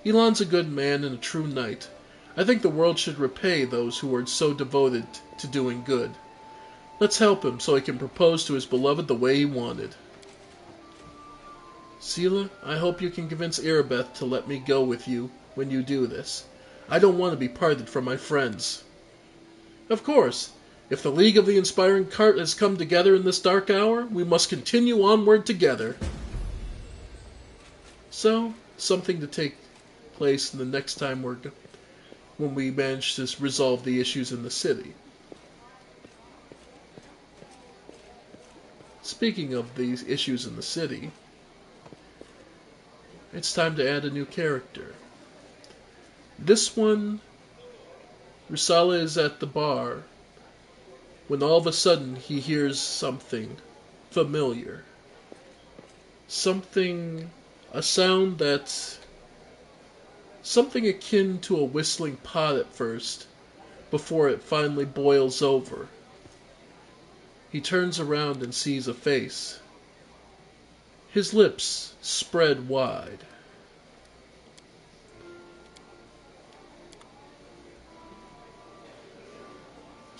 Elon's a good man and a true knight. I think the world should repay those who are so devoted to doing good. Let's help him so he can propose to his beloved the way he wanted. Sheila, I hope you can convince Irabeth to let me go with you when you do this. I don't want to be parted from my friends. Of course, if the League of the Inspiring Cart has come together in this dark hour, we must continue onward together. So, something to take place the next time when we manage to resolve the issues in the city. Speaking of these issues in the city, it's time to add a new character. This one, Rusala is at the bar when all of a sudden he hears something familiar. A sound that's something akin to a whistling pot at first, before it finally boils over. He turns around and sees a face. His lips spread wide.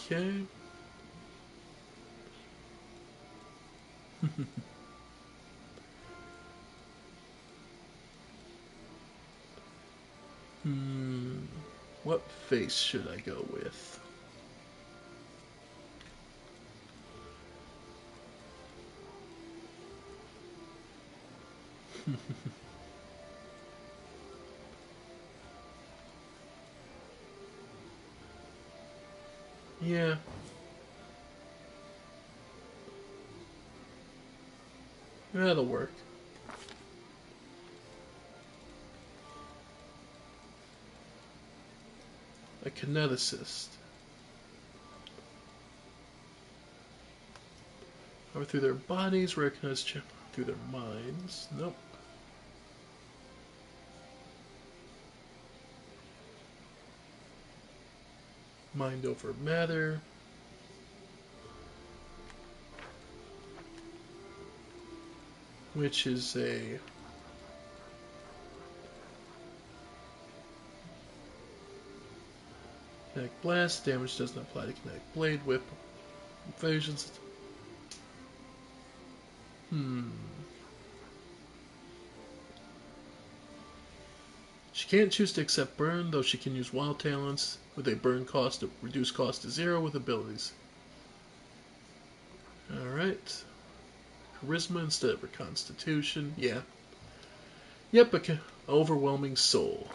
Okay. What face should I go with? Yeah. That'll work. A kineticist. Or through their bodies, recognize through their minds. Nope. Mind over matter. Which is a kinetic blast. Damage doesn't apply to kinetic blade, whip, invasions. She can't choose to accept burn, though she can use wild talents with a burn cost of reduced cost to 0 with abilities. Alright. Charisma instead of her constitution. Yeah. Yep, overwhelming soul.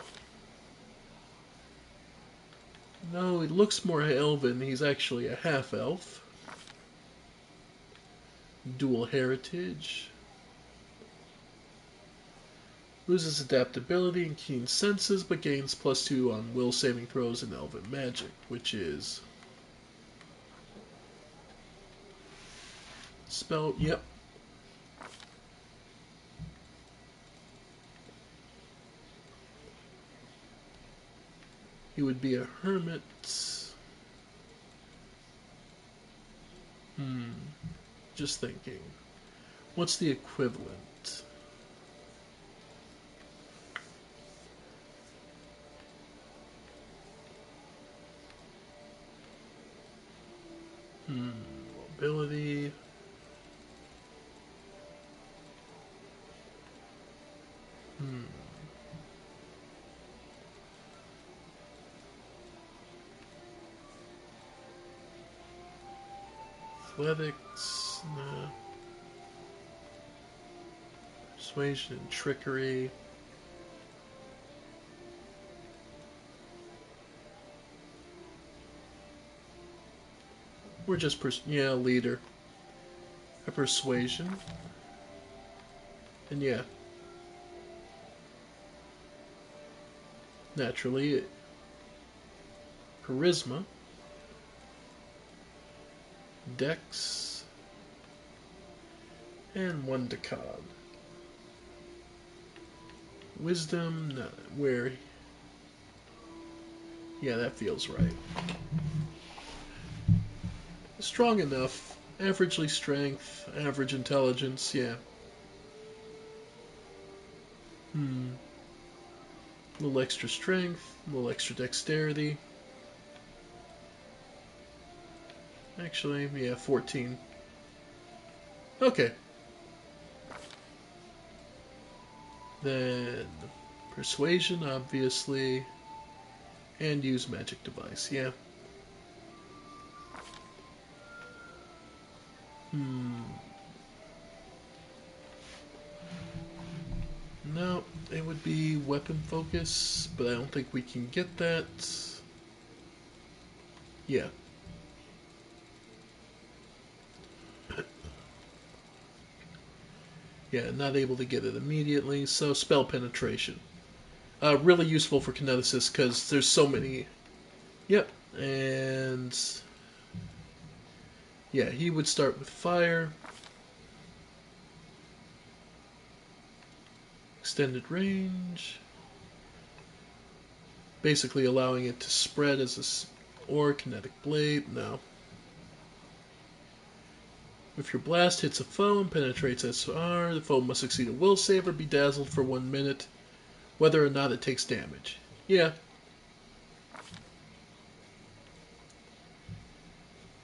No, he looks more elven. He's actually a half-elf. Dual heritage. Loses adaptability and keen senses, but gains +2 on will saving throws and elven magic, which is... Spell, yep. He would be a hermit. Just thinking. What's the equivalent? Mobility. Athletics. Nah. Persuasion and trickery. We're just leader. A persuasion. And yeah. Naturally, charisma. Dex. And 1 to con. Wisdom, no, where... Yeah, that feels right. Strong enough. Averagely strength, average intelligence, yeah. A little extra strength, a little extra dexterity. Actually, yeah, 14. Okay. Then persuasion, obviously, and use magic device, yeah. No, it would be weapon focus, but I don't think we can get that. Yeah. Yeah, not able to get it immediately, so spell penetration. Really useful for kineticists because there's so many. Yep, and yeah, he would start with fire. Extended range. Basically allowing it to spread as or kinetic blade. No. If your blast hits a foe and penetrates SR, the foe must succeed a will save or be dazzled for 1 minute, whether or not it takes damage. Yeah.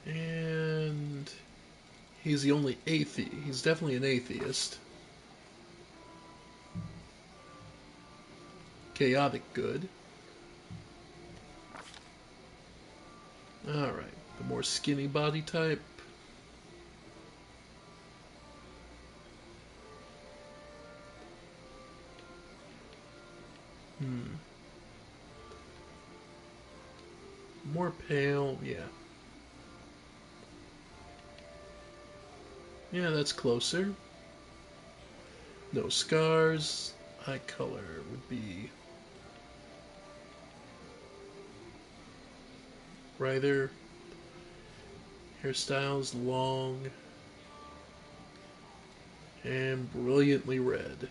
And he's the only atheist. He's definitely an atheist. Chaotic good. Alright, the more skinny body type. More pale, yeah. Yeah, that's closer. No scars. Eye color would be brighter. Hairstyles long and brilliantly red.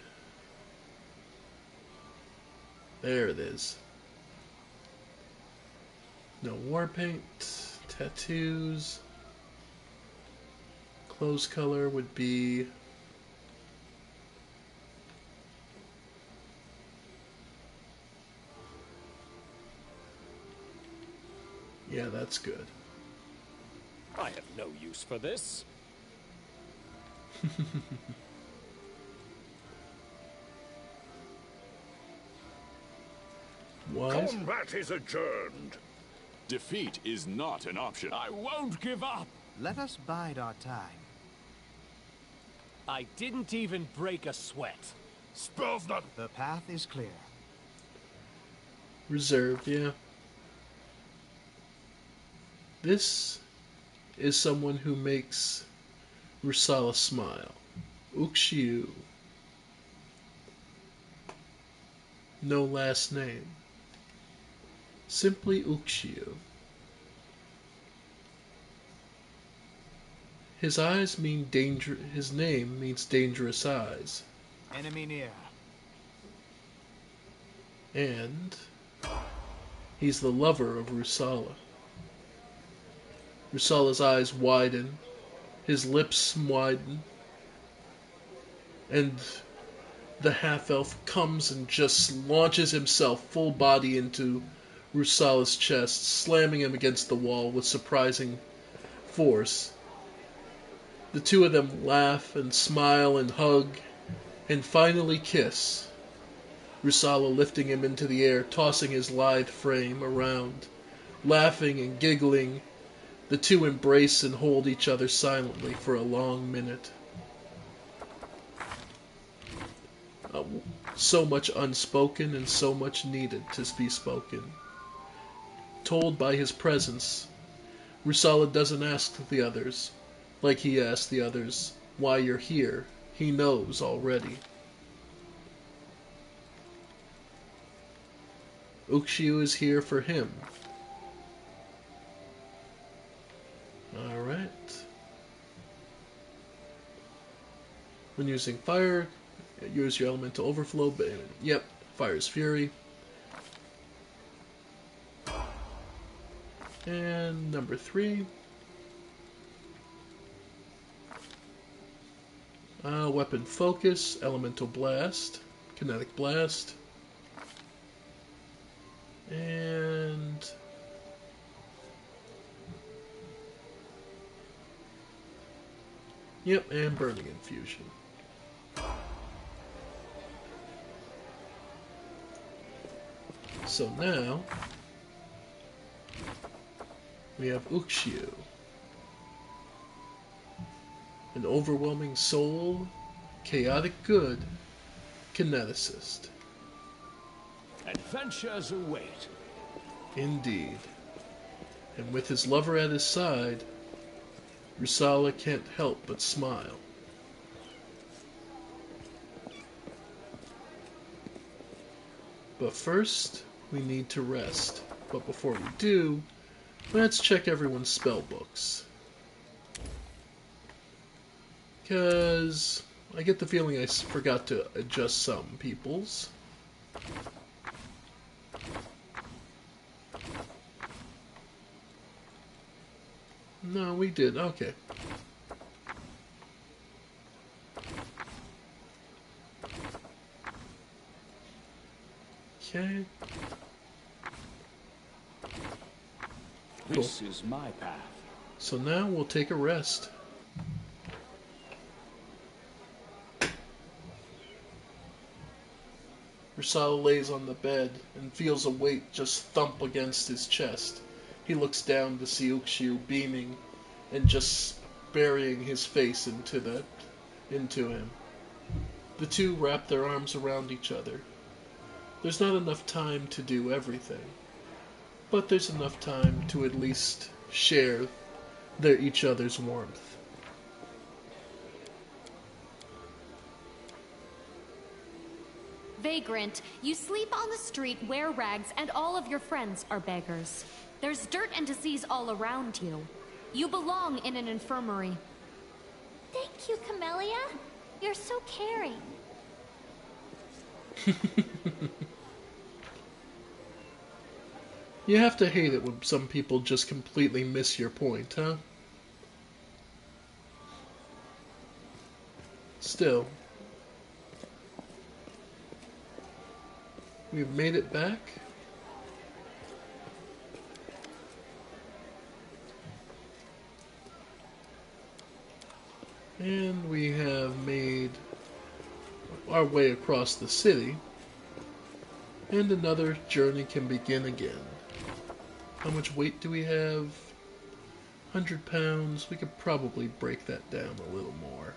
There it is. No war paint. Tattoos. Clothes color would be yeah, that's good. I have no use for this. wise. Combat is adjourned. Defeat is not an option. I won't give up. Let us bide our time. I didn't even break a sweat. Spells not. The path is clear. Reserved, yeah. This is someone who makes Rusala smile. Ukshiu. No last name. Simply Ukshiu. His eyes mean danger. His name means dangerous eyes. Enemy near. And he's the lover of Rusala. Rusala's eyes widen, his lips widen, and the half-elf comes and just launches himself full body into Rusala's chest, slamming him against the wall with surprising force. The two of them laugh and smile and hug and finally kiss. Rusala lifting him into the air, tossing his lithe frame around. Laughing and giggling, the two embrace and hold each other silently for a long minute. So much unspoken and so much needed to be spoken. Told by his presence, Rusala doesn't ask the others, like he asked the others, why you're here. He knows already. Ukshiu is here for him. Alright. When using fire, use your elemental overflow. But, yep, Fire's Fury. And number 3. Weapon Focus, Elemental Blast, Kinetic Blast. And yep, and Burning Infusion. So now we have Ukshiu, an overwhelming soul, chaotic good, kineticist. Adventures await. Indeed. And with his lover at his side, Rusala can't help but smile. But first, we need to rest. But before we do, let's check everyone's spell books. Because I get the feeling I forgot to adjust some people's. No, we did. Okay. Okay. Cool. This is my path. So now we'll take a rest. Rusala lays on the bed and feels a weight just thump against his chest. He looks down to see Ukshiu beaming and just burying his face into him. The two wrap their arms around each other. There's not enough time to do everything, but there's enough time to at least share each other's warmth. Vagrant, you sleep on the street, wear rags, and all of your friends are beggars. There's dirt and disease all around you. You belong in an infirmary. Thank you, Camellia. You're so caring. You have to hate it when some people just completely miss your point, huh? Still, we've made it back. And we have made our way across the city. and another journey can begin again. How much weight do we have? 100 pounds. We could probably break that down a little more.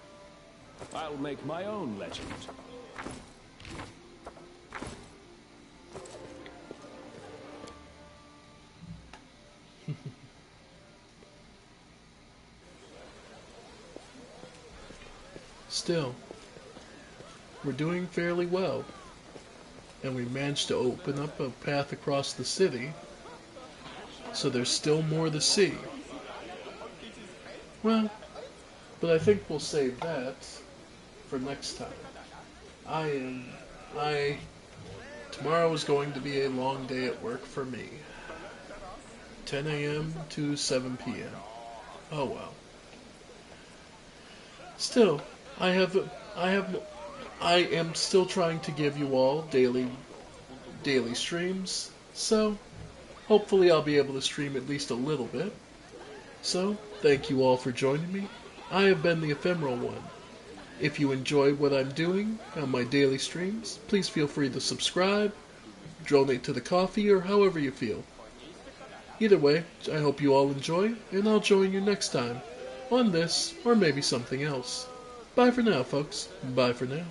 I'll make my own legend. Still, we're doing fairly well. And we managed to open up a path across the city. So there's still more to see. Well, but I think we'll save that for next time. Tomorrow is going to be a long day at work for me. 10 a.m. to 7 p.m. Oh well. Still, I am still trying to give you all daily streams, so hopefully I'll be able to stream at least a little bit. So, thank you all for joining me. I have been the Ephemeral One. If you enjoy what I'm doing on my daily streams, please feel free to subscribe, donate to the coffee, or however you feel. Either way, I hope you all enjoy, and I'll join you next time on this, or maybe something else. Bye for now, folks. Bye for now.